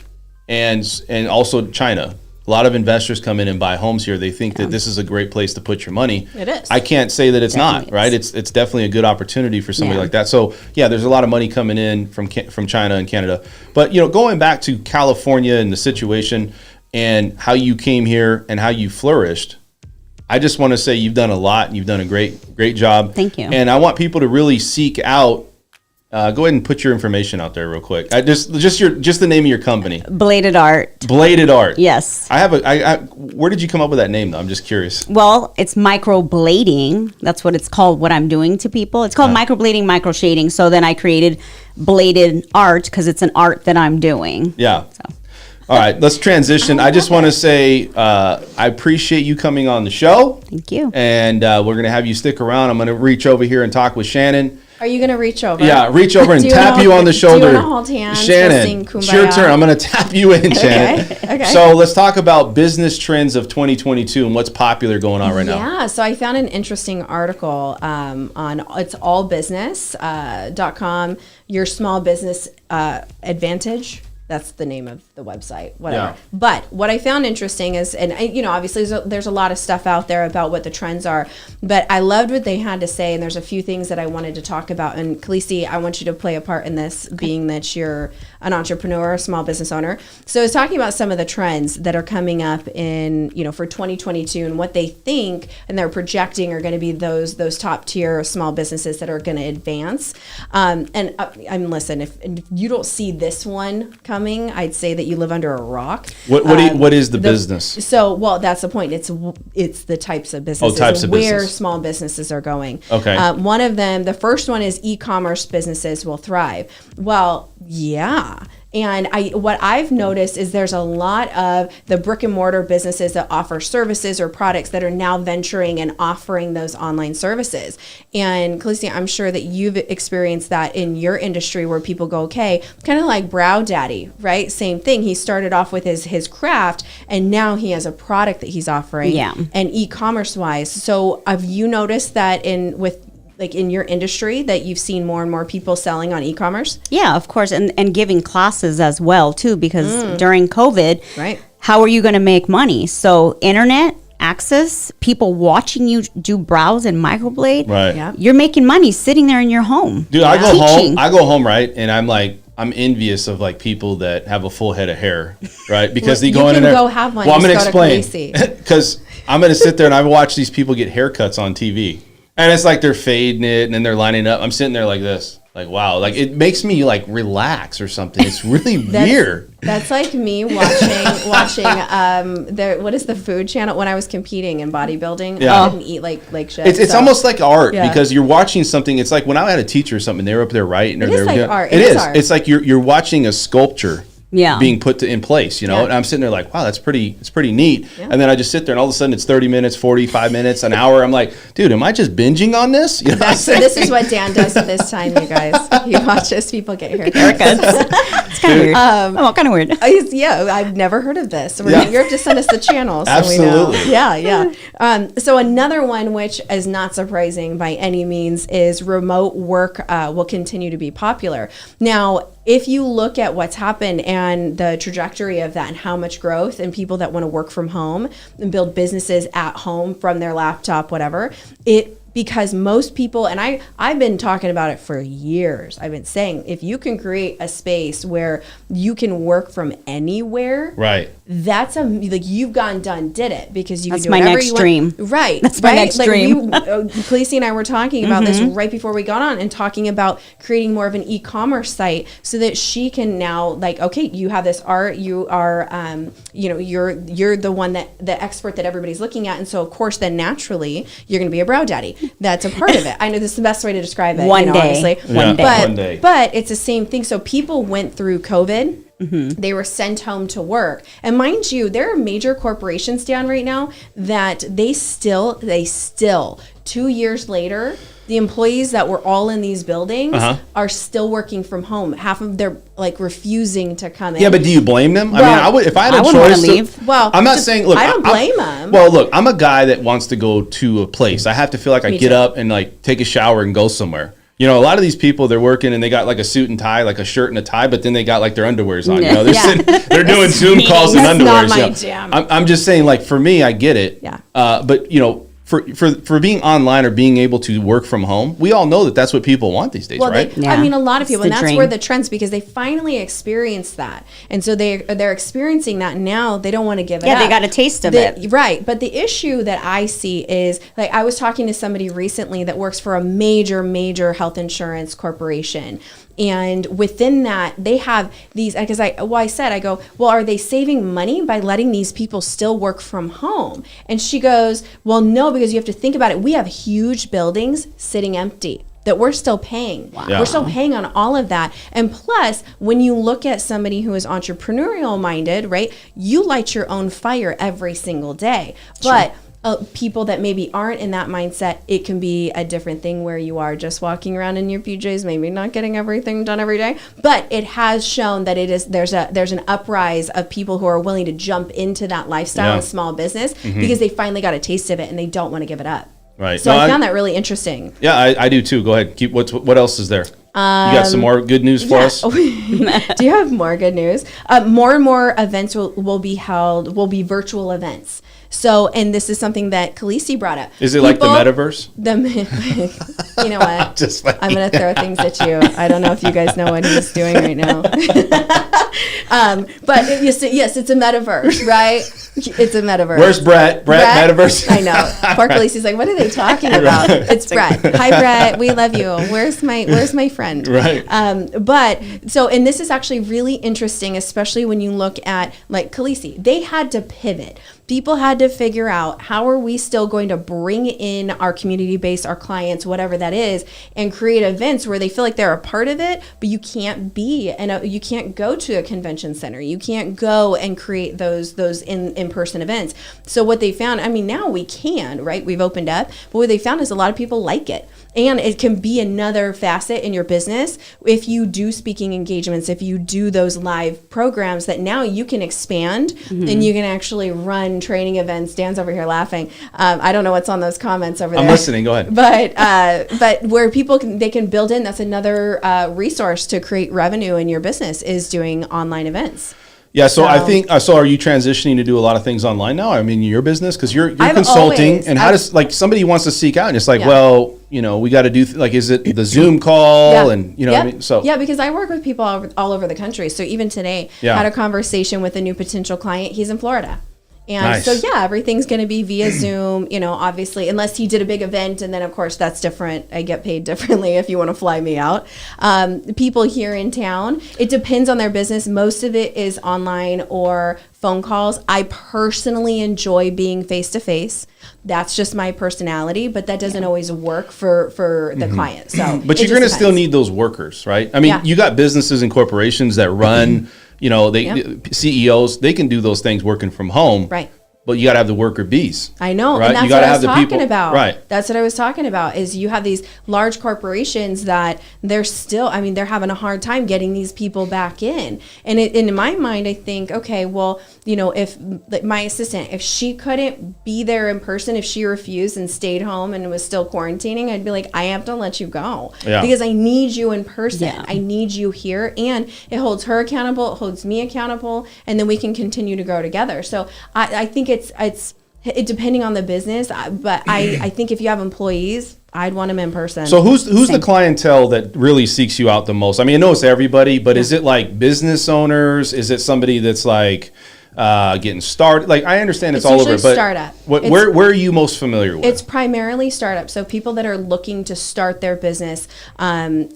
and also China. A lot of investors come in and buy homes here. They think that this is a great place to put your money. It is. I can't say that it's Definitely not, right? is. It's definitely a good opportunity for somebody Yeah. like that. So yeah, there's a lot of money coming in from China and Canada. But going back to California and the situation and how you came here and how you flourished, I just want to say you've done a lot and you've done a great job. Thank you. And I want people to really seek out. Go ahead and put your information out there real quick. Just the name of your company. Bladed Art. Bladed Art. Yes. Where did you come up with that name though? I'm just curious. Well, it's microblading. That's what it's called, what I'm doing to people. It's called microblading, microshading. So then I created Bladed Art because it's an art that I'm doing. Yeah. So. All right, let's transition. I just want to say I appreciate you coming on the show. Thank you. And we're going to have you stick around. I'm going to reach over here and talk with Shannon. Are you going to reach over? Yeah, reach over and tap you on the shoulder. Do you want to hold hands? Shannon, it's your turn. I'm going to tap you in, Shannon. Okay. So let's talk about business trends of 2022 and what's popular going on right now. Yeah, so I found an interesting article on it's allbusiness.com, your small business advantage. That's the name of the website, whatever. Yeah. But what I found interesting is, and obviously there's a lot of stuff out there about what the trends are, but I loved what they had to say, and there's a few things that I wanted to talk about. And Calisi, I want you to play a part in this, being that you're an entrepreneur, a small business owner. So it's talking about some of the trends that are coming up in, for 2022 and what they think and they're projecting are going to be those top tier small businesses that are going to advance. Listen, if you don't see this one coming, I'd say that you live under a rock. What is the business? So, well, that's the point. It's the types of businesses where business. Small businesses are going. Okay. One of them, the first one is e-commerce businesses will thrive. Well, yeah. And what I've noticed is there's a lot of the brick and mortar businesses that offer services or products that are now venturing and offering those online services. And Calisi, I'm sure that you've experienced that in your industry where people go, okay, kind of like Brow Daddy, right? Same thing. He started off with his craft and now he has a product that he's offering. Yeah. And e-commerce wise. So have you noticed that in your industry that you've seen more and more people selling on e-commerce? Yeah, of course. And giving classes as well, too, because during COVID, right? How are you going to make money? So internet access, people watching you do brows and microblade. Right. Yeah. You're making money sitting there in your home. Dude, Yeah. I go home, right? And I'm envious of like people that have a full head of hair, right? Because they go in there. You can go have one. Well, I'm going to Just explain. Because I'm going to sit there and I watch these people get haircuts on TV. And it's like they're fading it and then they're lining up. I'm sitting there like this. Like, wow. Like, it makes me like relax or something. It's really weird. That's like me watching what is the food channel when I was competing in bodybuilding. Yeah. I didn't eat like shit. It's almost like art Yeah. because you're watching something. It's like when I had a teacher or something, they were up there writing. It is like art. It is. Art. It's like you're watching a sculpture. Yeah. Being put in place, Yeah. and I'm sitting there like, wow, it's pretty neat. Yeah. And then I just sit there and all of a sudden it's 30 minutes, 45 minutes, an hour. I'm like, dude, am I just binging on this? You know what I'm So saying? this is what Dan does at this time, you guys. He watches people get haircuts. It's kind of weird. Kind of weird. Yeah, I've never heard of this. Yeah. You have to send us the channel so Absolutely. we know. Yeah. So another one, which is not surprising by any means, is remote work will continue to be popular. Now, if you look at what's happened and the trajectory of that and how much growth and people that want to work from home and build businesses at home from their laptop, whatever, because most people, and I've been talking about it for years. I've been saying, if you can create a space where you can work from anywhere, Right. that's you've gone done did it because you That's can do my whatever next you want. dream. Right. That's my next dream. Calisi and I were talking about this right before we got on and talking about creating more of an e-commerce site so that she can now okay, you have this art, you are you're the one the expert that everybody's looking at, and so of course then naturally you're going to be a brow daddy. That's a part of it. I know this is the best way to describe it. One day. Obviously. One day. One day. But it's the same thing. So people went through COVID. They were sent home to work. And mind you, there are major corporations down right now that they still 2 years later, the employees that were all in these buildings are still working from home. Half of them refusing to come in. Yeah, but do you blame them? I Well, mean, I would if I had a I wouldn't wanna choice. leave. Well, I'm not saying. Look, I don't blame them. Well, look, I'm a guy that wants to go to a place. I have to feel like I Me get too. up and take a shower and go somewhere. A lot of these people, they're working and they got like a suit and tie, like a shirt and a tie, but then they got like their underwears on. They're Yeah. they're doing Zoom calls in That's underwears. not my jam. I'm just saying, for me, I get it. Yeah. But for being online or being able to work from home, we all know that that's what people want these days, right? I mean, a lot of people, and It's the that's dream. where the trends, because they finally experienced that, and so they're experiencing that now. They don't want to give it up. Yeah, they got a taste of it. Right, but the issue that I see is, like, I was talking to somebody recently that works for a major health insurance corporation. And within that, they have these, because I go, well, are they saving money by letting these people still work from home? And she goes, well, no, because you have to think about it. We have huge buildings sitting empty that we're still paying. Wow. Yeah. We're still paying on all of that. And plus, when you look at somebody who is entrepreneurial minded, right, you light your own fire every single day. But people that maybe aren't in that mindset, it can be a different thing where you are just walking around in your PJs, maybe not getting everything done every day. But it has shown that there's an uprise of people who are willing to jump into that lifestyle and small business because they finally got a taste of it and they don't want to give it up. Right. So I found that really interesting. Yeah, I do too. Go ahead. What else is there? You got some more good news for us? Do you have more good news? More and more events will be virtual events. So, and this is something that Calisi brought up. Is it like the metaverse? You know what? Just funny. I'm going to throw things at you. I don't know if you guys know what he's doing right now. But yes, it's a metaverse, right? It's a metaverse. Where's Brett? Brett, metaverse? I know. Poor Calisi's like, what are they talking about? It's Brett. Hi, Brett. We love you. Where's my friend? Right. But so, and this is actually really interesting, especially when you look at like Calisi. They had to pivot. People had to figure out, how are we still going to bring in our community base, our clients, whatever that is, and create events where they feel like they're a part of it, but you can't be, and you can't go to a convention center. You can't go and create those in-person events. So what they found, I mean, now we can, right? We've opened up, but what they found is a lot of people like it. And it can be another facet in your business if you do speaking engagements, if you do those live programs, that now you can expand and you can actually run training events. Dan's over here laughing. I don't know what's on those comments over there. I'm listening. Go ahead. But where people can build in, that's another resource to create revenue in your business, is doing online events. Yeah, so I think, so are you transitioning to do a lot of things online now? I mean, your business, because you're consulting, and how does, like, somebody wants to seek out, and it's like, well, you know, we got to do, like, is it the Zoom call, and, you know what I mean? So yeah, because I work with people all over the country. So even today, had a conversation with a new potential client. He's in Florida. And so, yeah, everything's going to be via Zoom, you know, obviously, unless he did a big event. And then, of course, that's different. I get paid differently if you want to fly me out. People here in town, it depends on their business. Most of it is online or phone calls. I personally enjoy being face-to-face. That's just my personality, but that doesn't always work for the client. So, but you're going to still need those workers, right? I mean, you got businesses and corporations that run, you know, CEOs, they can do those things working from home. Right. But you got to have the worker bees. I know. Right? And that's you got what to I have was the talking people. about. Right. That's what I was talking about, is you have these large corporations that they're still, I mean, they're having a hard time getting these people back in. And in my mind, I think, okay, well, you know, if like, my assistant, if she couldn't be there in person, if she refused and stayed home and was still quarantining, I'd be like, I have to let you go. Yeah. Because I need you in person. Yeah. I need you here. And it holds her accountable. It holds me accountable. And then we can continue to grow together. So I think it's depending on the business, but I think if you have employees, I'd want them in person. So who's the clientele that really seeks you out the most? I mean, I know it's everybody, but is it like business owners? Is it somebody that's like getting started? Like, I understand it's all over, but startup. Where are you most familiar with? It's primarily startup. So people that are looking to start their business, and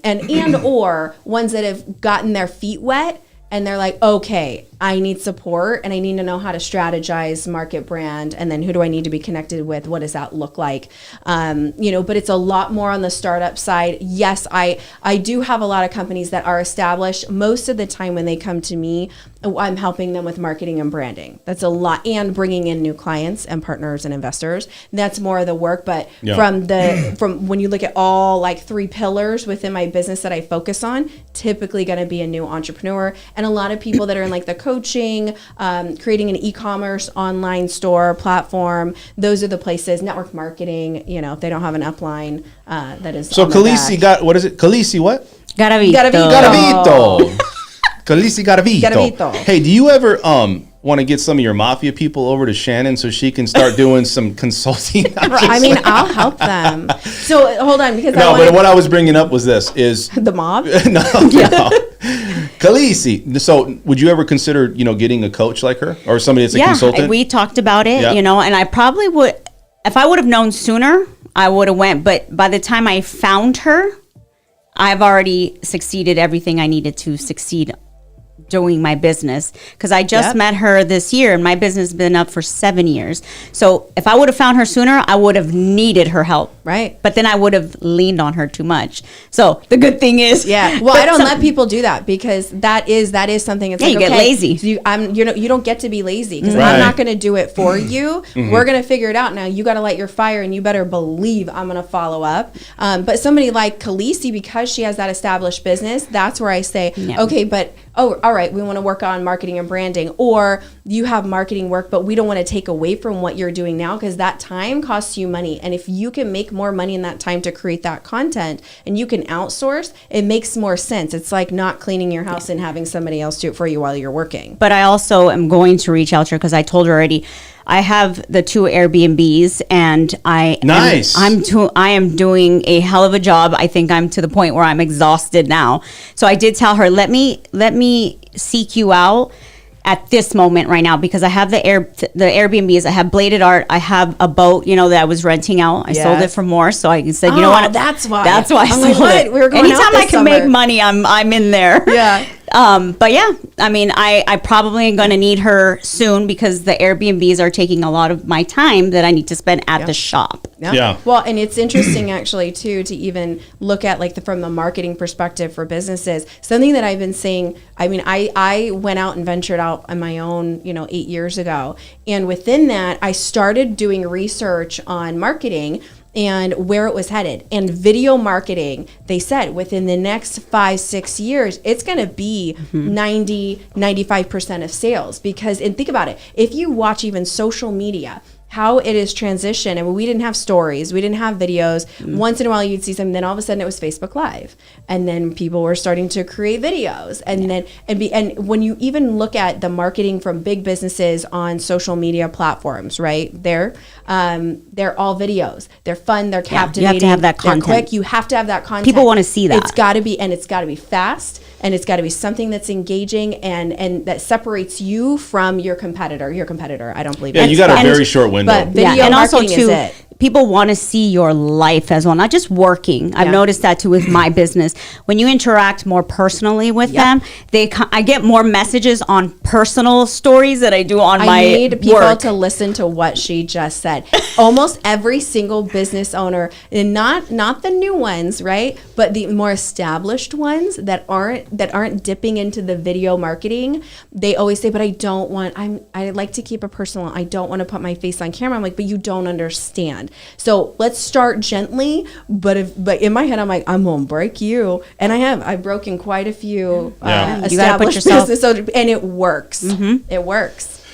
or ones that have gotten their feet wet and they're like, okay, I need support and I need to know how to strategize, market, brand, and then who do I need to be connected with? What does that look like? You know, but it's a lot more on the startup side. Yes, I do have a lot of companies that are established. Most of the time when they come to me, I'm helping them with marketing and branding. That's a lot, and bringing in new clients and partners and investors. That's more of the work. But from when you look at all like 3 pillars within my business that I focus on, typically going to be a new entrepreneur, and a lot of people that are in like the coaching, creating an e-commerce online store platform. Those are the places. Network marketing. You know, if they don't have an upline, that is. So Calisi got, what is it? Calisi what? Garavito. Garavito. Calisi Garavito. Hey, do you ever want to get some of your mafia people over to Shannon so she can start doing some consulting? I mean, I'll help them. So hold on, because but what I was bringing up was this: is the mob. no. Calisi. So, would you ever consider, getting a coach like her or somebody that's a consultant? We talked about it, and I probably would, if I would have known sooner, I would have went. But by the time I found her, I've already succeeded everything I needed to succeed doing my business, because I just met her this year and my business has been up for 7 years. So if I would have found her sooner, I would have needed her help. Right. But then I would have leaned on her too much. So the good thing is, well, I don't let people do that, because that is something. It's you get lazy. So you don't get to be lazy, because I'm not going to do it for you. We're going to figure it out now. You got to light your fire, and you better believe I'm going to follow up. But somebody like Calisi, because she has that established business, that's where I say, okay, but all right, we want to work on marketing and branding, or you have marketing work, but we don't want to take away from what you're doing now, because that time costs you money. And if you can make more money in that time to create that content and you can outsource, it makes more sense. It's like not cleaning your house and having somebody else do it for you while you're working. But I also am going to reach out to her, because I told her already, I have the 2 Airbnbs, and I am doing a hell of a job. I think I'm to the point where I'm exhausted now. So I did tell her, let me seek you out at this moment right now, because I have the Airbnbs, I have Bladed Art, I have a boat, that I was renting out. I sold it for more, so I said, you know what? That's why I sold it. We were going Anytime out this I can summer. make money, I'm in there. Yeah. But yeah, I mean, I probably am going to need her soon, because the Airbnbs are taking a lot of my time that I need to spend at the shop. Yeah. Well, and it's interesting actually too, to even look at from the marketing perspective for businesses. Something that I've been saying, I mean, I went out and ventured out on my own, 8 years ago. And within that, I started doing research on marketing and where it was headed. And video marketing, they said within the next 5-6 years, it's going to be 90-95% of sales. Because, and think about it, if you watch even social media, how it is transitioned. I mean, we didn't have stories, we didn't have videos. Once in a while you'd see something, then all of a sudden it was Facebook Live. And then people were starting to create videos. And then, and when you even look at the marketing from big businesses on social media platforms, right? They're all videos. They're fun, they're captivating. You have to have that content. They're quick. You have to have that content. People want to see that. It's got to be fast. And it's got to be something that's engaging and that separates you from your competitor. I don't believe. Yeah, you got a very short window. But video and also marketing too, is it. People want to see your life as well, not just working. I've noticed that too with my business. When you interact more personally with them, I get more messages on personal stories that I do on my work. I need people to listen to what she just said. Almost every single business owner, and not the new ones, right? But the more established ones that aren't dipping into the video marketing, they always say, "But I like to keep it personal. I don't want to put my face on camera." I'm like, "But you don't understand." So let's start gently, but in my head I'm like, I'm gonna break you, and I've broken quite a few established business owners, and it works. It works.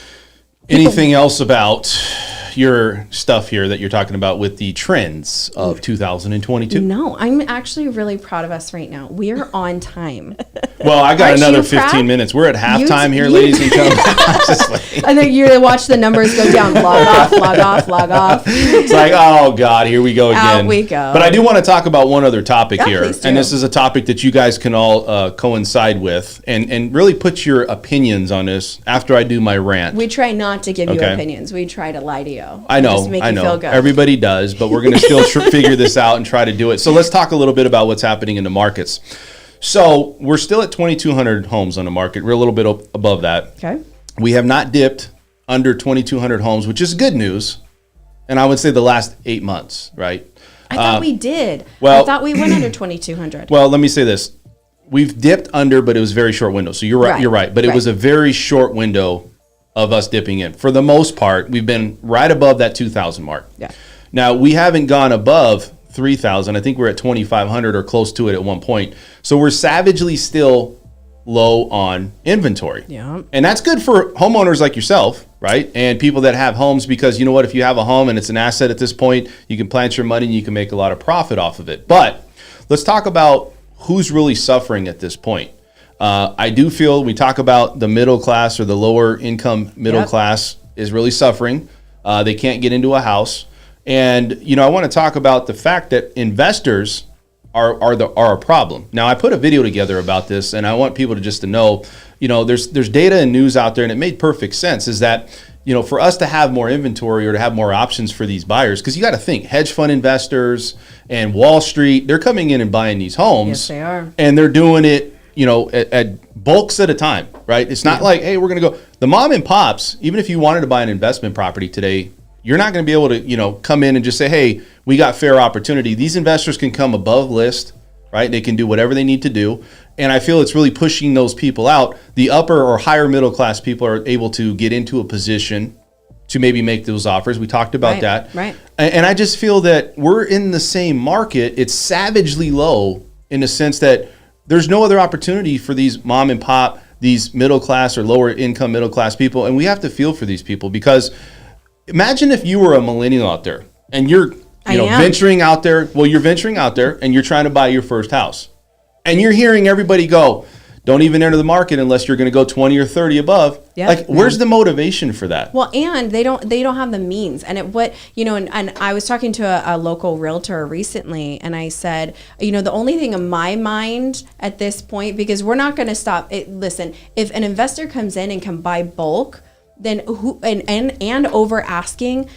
Anything else about your stuff here that you're talking about with the trends of 2022? No, I'm actually really proud of us right now. We are on time. Well, I got Aren't another you 15 proud? minutes. We're at halftime here, ladies and gentlemen. I think you watch the numbers go down, log off, log off, log off. It's like, oh God, here we go again. Out we go. But I do want to talk about one other topic here. Please do. And this is a topic that you guys can all coincide with and really put your opinions on this after I do my rant. We try not to give you opinions. We try to lie to you. I know, Just make you feel good. Everybody does, but we're going to still figure this out and try to do it. So let's talk a little bit about what's happening in the markets. So we're still at 2,200 homes on the market. We're a little bit above that. Okay. We have not dipped under 2,200 homes, which is good news. And I would say the last 8 months, right? I thought we did. well- I thought we went under 2,200. Well, let me say this. We've dipped under, but it was a very short window. So you're right. Right. You're right. But it was a very short window of us dipping in. For the most part, we've been right above that 2,000 mark. Yeah. Now, we haven't gone above 3,000. I think we're at 2,500 or close to it at one point. So we're savagely still low on inventory. Yeah. And that's good for homeowners like yourself, right? And people that have homes, because you know what? If you have a home and it's an asset at this point, you can plant your money and you can make a lot of profit off of it. But let's talk about who's really suffering at this point. I do feel we talk about the middle class or the lower income middle class is really suffering. They can't get into a house. And, you know, I want to talk about the fact that investors are a problem. Now, I put a video together about this, and I want people to know, you know, there's data and news out there, and it made perfect sense, is that, you know, for us to have more inventory or to have more options for these buyers, because you got to think, hedge fund investors and Wall Street, they're coming in and buying these homes. Yes, they are. And they're doing it, you know, at bulks at a time, right? It's not like, hey, we're going to go. The mom and pops, even if you wanted to buy an investment property today, you're not going to be able to, you know, come in and just say, hey, we got fair opportunity. These investors can come above list, right? They can do whatever they need to do. And I feel it's really pushing those people out. The upper or higher middle class people are able to get into a position to maybe make those offers. We talked about that. Right. And I just feel that we're in the same market. It's savagely low in the sense that there's no other opportunity for these mom and pop, these middle class or lower income middle class people. And we have to feel for these people, because imagine if you were a millennial out there and you're venturing out there. Well, you're venturing out there and you're trying to buy your first house. And you're hearing everybody go, don't even enter the market unless you're going to go 20 or 30 above. Yep. Like, where's the motivation for that? Well, and they don't have the means. And and I was talking to a local realtor recently, and I said, you know, the only thing in my mind at this point, because we're not going to stop it. Listen, if an investor comes in and can buy bulk, then who and over asking,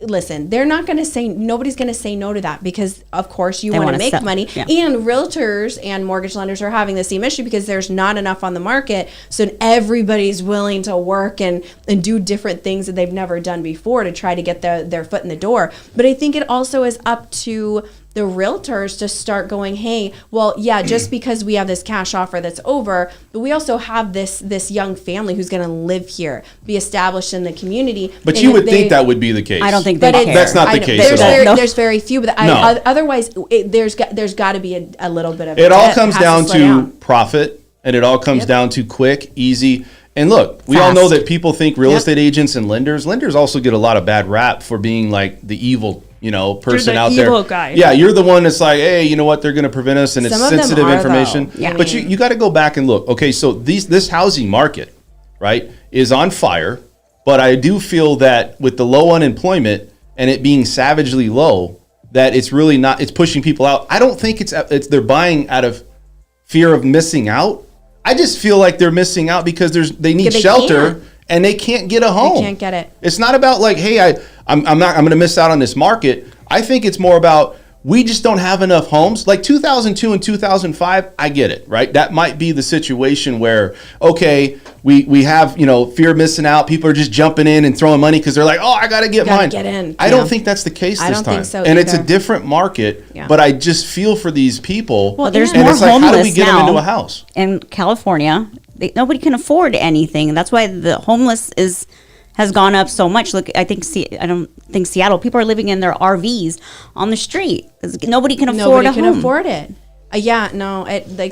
listen, they're not going to say, nobody's going to say no to that, because of course you want to make money. Yeah. And realtors and mortgage lenders are having the same issue because there's not enough on the market. So everybody's willing to work and do different things that they've never done before to try to get their foot in the door. But I think it also is up to the realtors to start going, hey, well, yeah, just because we have this cash offer that's over, but we also have this young family who's going to live here, be established in the community. But and you would think that would be the case. I don't think they care. That's not the case at all. There's very few, but otherwise, there's got to be a little bit of it. All comes down to profit, and it all comes down to quick, easy. And look, we all know that people think real estate agents and lenders also get a lot of bad rap for being like the evil, you know, person out there. Evil guy. Yeah, you're the one that's like, hey, you know what? They're going to prevent us, and it's sensitive information. Yeah. But you got to go back and look. Okay, so this housing market, right, is on fire. But I do feel that with the low unemployment and it being savagely low, that it's really not. It's pushing people out. I don't think it's they're buying out of fear of missing out. I just feel like they're missing out because they need shelter and they can't get a home. They can't get it. It's not about like, hey, I'm going to miss out on this market. I think it's more about we just don't have enough homes. Like 2002 and 2005, I get it, right? That might be the situation where, okay, we have, you know, fear of missing out. People are just jumping in and throwing money because they're like, oh, I got to get mine. Get in. I don't think that's the case this time. I don't think so either. It's a different market, but I just feel for these people. Well, there's and more it's like, homeless how do we get now them into a house? in California. Nobody can afford anything. That's why the homeless has gone up so much. Look, I don't think Seattle, people are living in their RVs on the street. Nobody can afford a home. Nobody can afford it.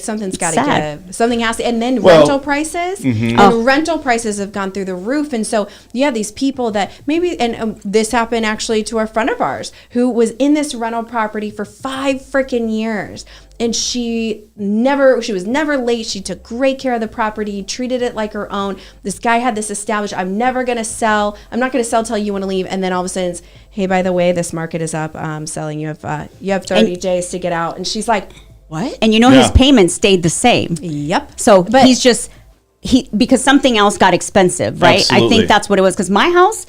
Something's got to give. Something has to. And then rental prices. And rental prices have gone through the roof. And so, these people that maybe, and this happened actually to a friend of ours who was in this rental property for 5 freaking years. And she was never late. She took great care of the property, treated it like her own. This guy had this established, I'm never going to sell. I'm not going to sell till you want to leave. And then all of a sudden, hey, by the way, this market is up. Selling. You have 30 days to get out. And she's like, what? And his payments stayed the same. Yep. So he's just because something else got expensive, right? Absolutely. I think that's what it was. Because my house,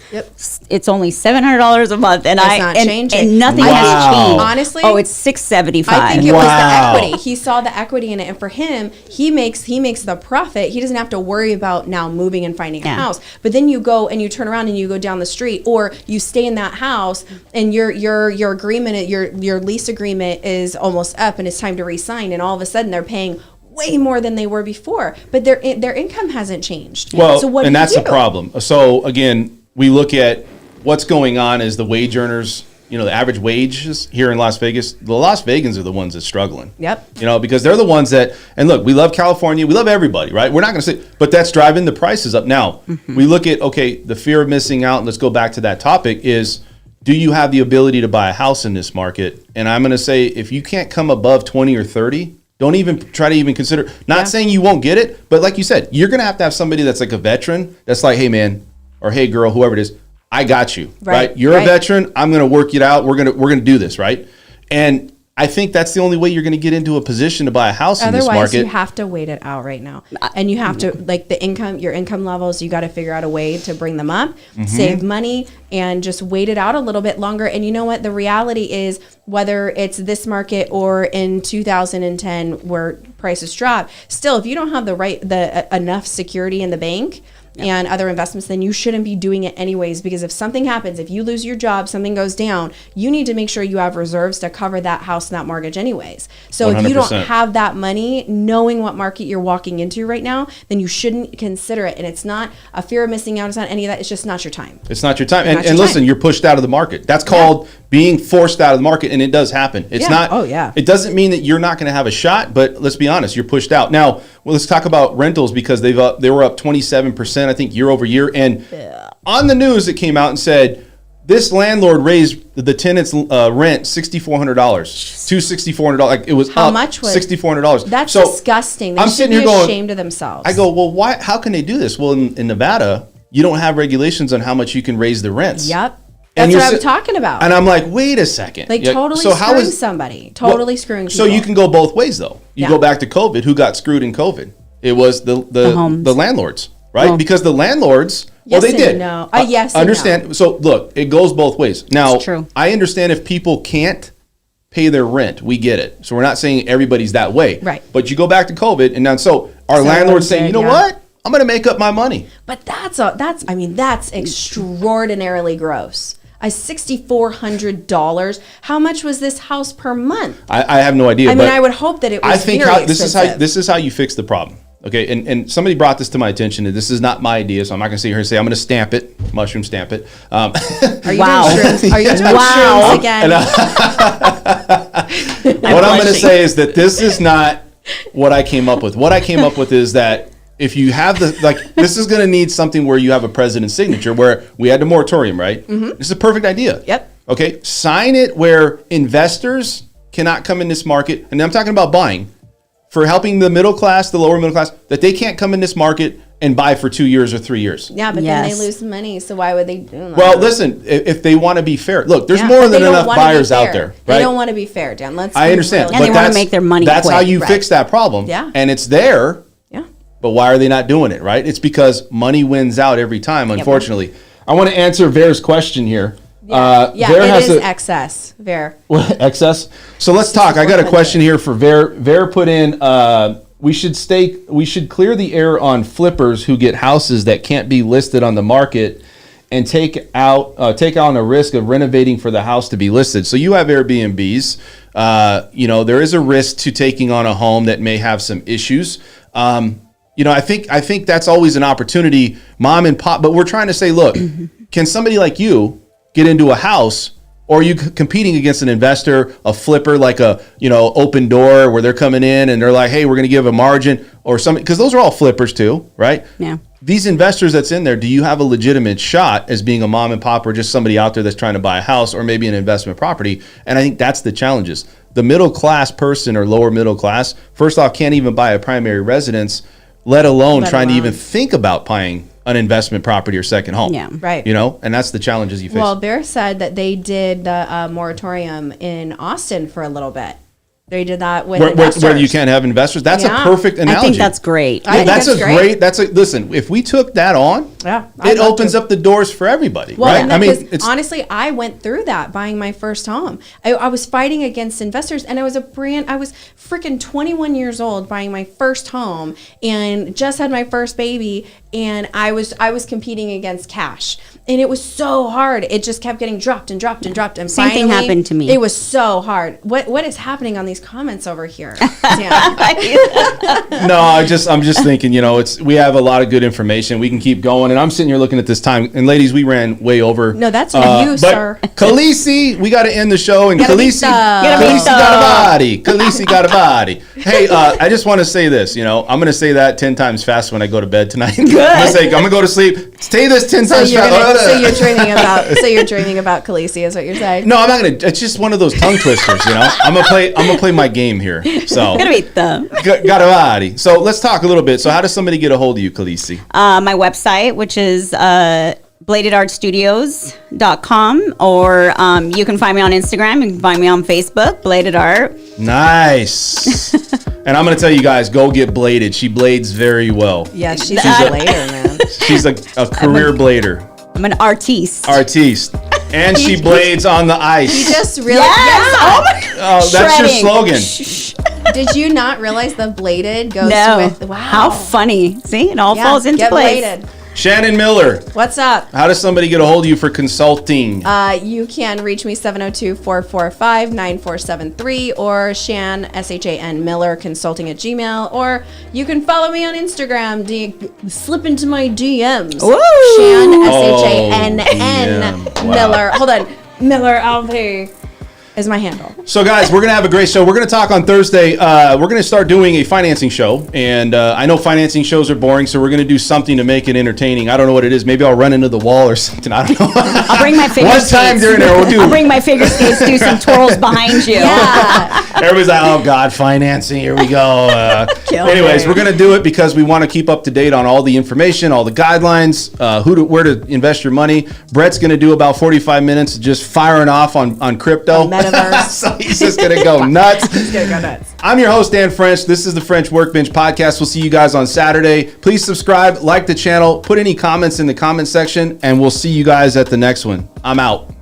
it's only $700 a month, and and nothing has changed. Honestly, it's $675. I think it was the equity. He saw the equity in it, and for him, he makes the profit. He doesn't have to worry about now moving and finding a house. But then you go and you turn around and you go down the street, or you stay in that house, and your agreement, your lease agreement is almost up, and it's time to re-sign, and all of a sudden they're paying way more than they were before, but their income hasn't changed. Well, so and that's the problem. So again, we look at what's going on as the wage earners, the average wages here in Las Vegas. The Las Vegans are the ones that's struggling. Yep. Because they're the ones that, and look, we love California, we love everybody, right? We're not going to say, but that's driving the prices up. Now, we look at, the fear of missing out, and let's go back to that topic is, do you have the ability to buy a house in this market? And I'm going to say, if you can't come above 20 or 30, Don't even try to even consider. Not saying you won't get it, but like you said, you're going to have somebody that's like a veteran that's like, hey, man, or hey, girl, whoever it is, I got you, right? You're a veteran. I'm going to work it out. We're going to do this, right? And I think that's the only way you're going to get into a position to buy a house in this market. Otherwise, you have to wait it out right now. And you have to, like your income levels, you got to figure out a way to bring them up, save money, and just wait it out a little bit longer. And you know what? The reality is, whether it's this market or in 2010 where prices drop, still, if you don't have enough security in the bank, and other investments, then you shouldn't be doing it anyways, because if something happens, if you lose your job, something goes down, you need to make sure you have reserves to cover that house and that mortgage anyways. So 100%. If you don't have that money, knowing what market you're walking into right now, then you shouldn't consider it. And it's not a fear of missing out, it's not any of that, it's just not your time. It's not your time. And listen, you're pushed out of the market. That's called being forced out of the market, and it does happen. It's not. Oh yeah. It doesn't mean that you're not going to have a shot, but let's be honest, you're pushed out. Now, let's talk about rentals, because they were up 27%, I think, year over year. And on the news, it came out and said this landlord raised the tenants' rent $6,400 to $6,400. Like, it was how much was $6,400? That's disgusting. They should be ashamed of themselves. I go, well, why? How can they do this? Well, in Nevada, you don't have regulations on how much you can raise the rents. Yep. That's what I'm talking about. And I'm like, wait a second. Like, totally screwing somebody. Totally screwing people. So you can go both ways, though. You go back to COVID. Who got screwed in COVID? It was the landlords, right? Because the landlords, they did. No. Yes and understand. No. So look, it goes both ways. Now, it's true. I understand if people can't pay their rent. We get it. So we're not saying everybody's that way. Right. But you go back to COVID, and now our landlords saying, you know what? I'm going to make up my money. But that's extraordinarily gross. $6,400. How much was this house per month? I have no idea. I would hope that it was. I think this is how you fix the problem. Okay, and somebody brought this to my attention, and this is not my idea, so I'm not going to sit here and say I'm going to stamp it, mushroom stamp it. Are you doing shrooms? Are you doing shrooms again? What I'm going to say is that this is not what I came up with. What I came up with is that if you have this is going to need something where you have a president's signature, where we had the moratorium, right? Mm-hmm. This is a perfect idea. Yep. Okay, sign it where investors cannot come in this market, and I'm talking about buying, for helping the middle class, the lower middle class, that they can't come in this market and buy for 2 years or 3 years. Yeah, but then they lose money, so why would they do that? Well, listen, if they want to be fair, look, there's more than enough buyers out there. Right? They don't want to be fair, Dan. I understand. And they want to make their money That's quick. how you fix that problem. Yeah. And it's there. Yeah. But why are they not doing it, right? It's because money wins out every time, unfortunately. I want to answer Ver's question here. It is excess, Ver. What, excess? So let's talk. I got a question here for Ver. Ver put in, we should clear the air on flippers who get houses that can't be listed on the market and take on a risk of renovating for the house to be listed. So you have Airbnbs. There is a risk to taking on a home that may have some issues. I think that's always an opportunity, mom and pop. But we're trying to say, look, can somebody like you get into a house, or are you competing against an investor, a flipper, like Open Door, where they're coming in and they're like, hey, we're going to give a margin or something, because those are all flippers too, right? Yeah. These investors that's in there, do you have a legitimate shot as being a mom and pop, or just somebody out there that's trying to buy a house or maybe an investment property? And I think that's the challenges. The middle class person or lower middle class, first off, can't even buy a primary residence, let alone trying to even think about buying an investment property or second home. Yeah. Right. And that's the challenges you face. Well, Bear said that they did the moratorium in Austin for a a They did that with investors. Where you can't have investors. That's a perfect analogy. I think that's great. Listen, if we took that on, it opens up the doors for everybody. Well, right? Honestly, I went through that buying my first home. I was fighting against investors, and I was freaking 21 years old buying my first home and just had my first baby, and I was competing against cash. And it was so hard. It just kept getting dropped and dropped and dropped. And Same thing happened to me. It was so hard. What is happening on these comments over here? No, I'm just thinking, we have a lot of good information. We can keep going. going, and I'm sitting here looking at this time. And ladies, we ran way over. No, that's you, sir. Calisi, we got to end the show. And Calisi got a body. Calisi got a body. Hey, I just want to say this. You know, I'm going to say that 10 times fast when I go to bed tonight. Good. I'm going to go to sleep. Say this 10 times fast. So you're dreaming about Calisi, is what you're saying? No, I'm not going to. It's just one of those tongue twisters. You know, I'm gonna play my game here. So Gotta beat them. got a body. So let's talk a little bit. So how does somebody get a hold of you, Calisi? My website, which is bladedartstudios.com, or you can find me on Instagram. You can find me on Facebook, Bladed Art. Nice. And I'm going to tell you guys, go get bladed. She blades very well. Yeah, she's a blader, man. She's a career blader. I'm an artiste. And she blades on the ice. You just really... Yes! Oh my God. That's your slogan. Did you not realize the bladed goes with... Wow. How funny. See, it all falls into place. Bladed. Shannon Miller. What's up? How does somebody get a hold of you for consulting? You can reach me 702-445-9473 or Shan, S-H-A-N Miller, consulting at Gmail. Or you can follow me on Instagram. Slip into my DMs. Ooh. Shan, S-H-A-N-N Miller. Hold on. Miller LP is my handle. So guys, we're going to have a great show. We're going to talk on Thursday. We're going to start doing a financing show. And I know financing shows are boring, so we're going to do something to make it entertaining. I don't know what it is. Maybe I'll run into the wall or something. I don't know. I'll bring my figure skates. One time during there, we'll do. I'll bring my figure skates, do some twirls behind you. Yeah. Everybody's like, oh God, financing, here we go. Anyways, we're going to do it because we want to keep up to date on all the information, all the guidelines, where to invest your money. Brett's going to do about 45 minutes just firing off on crypto. Metaverse. So he's just going to go nuts. He's going to go nuts. I'm your host, Dan French. This is the French Workbench Podcast. We'll see you guys on Saturday. Please subscribe, like the channel, put any comments in the comment section, and we'll see you guys at the next one. I'm out.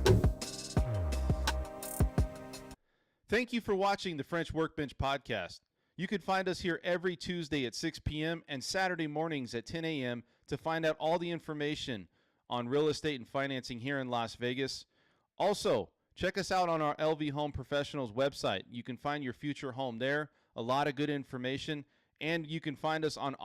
Thank you for watching the French Workbench Podcast. You can find us here every Tuesday at 6 p.m. and Saturday mornings at 10 a.m. to find out all the information on real estate and financing here in Las Vegas. Also, check us out on our LV Home Professionals website. You can find your future home there, a lot of good information, and you can find us on audio.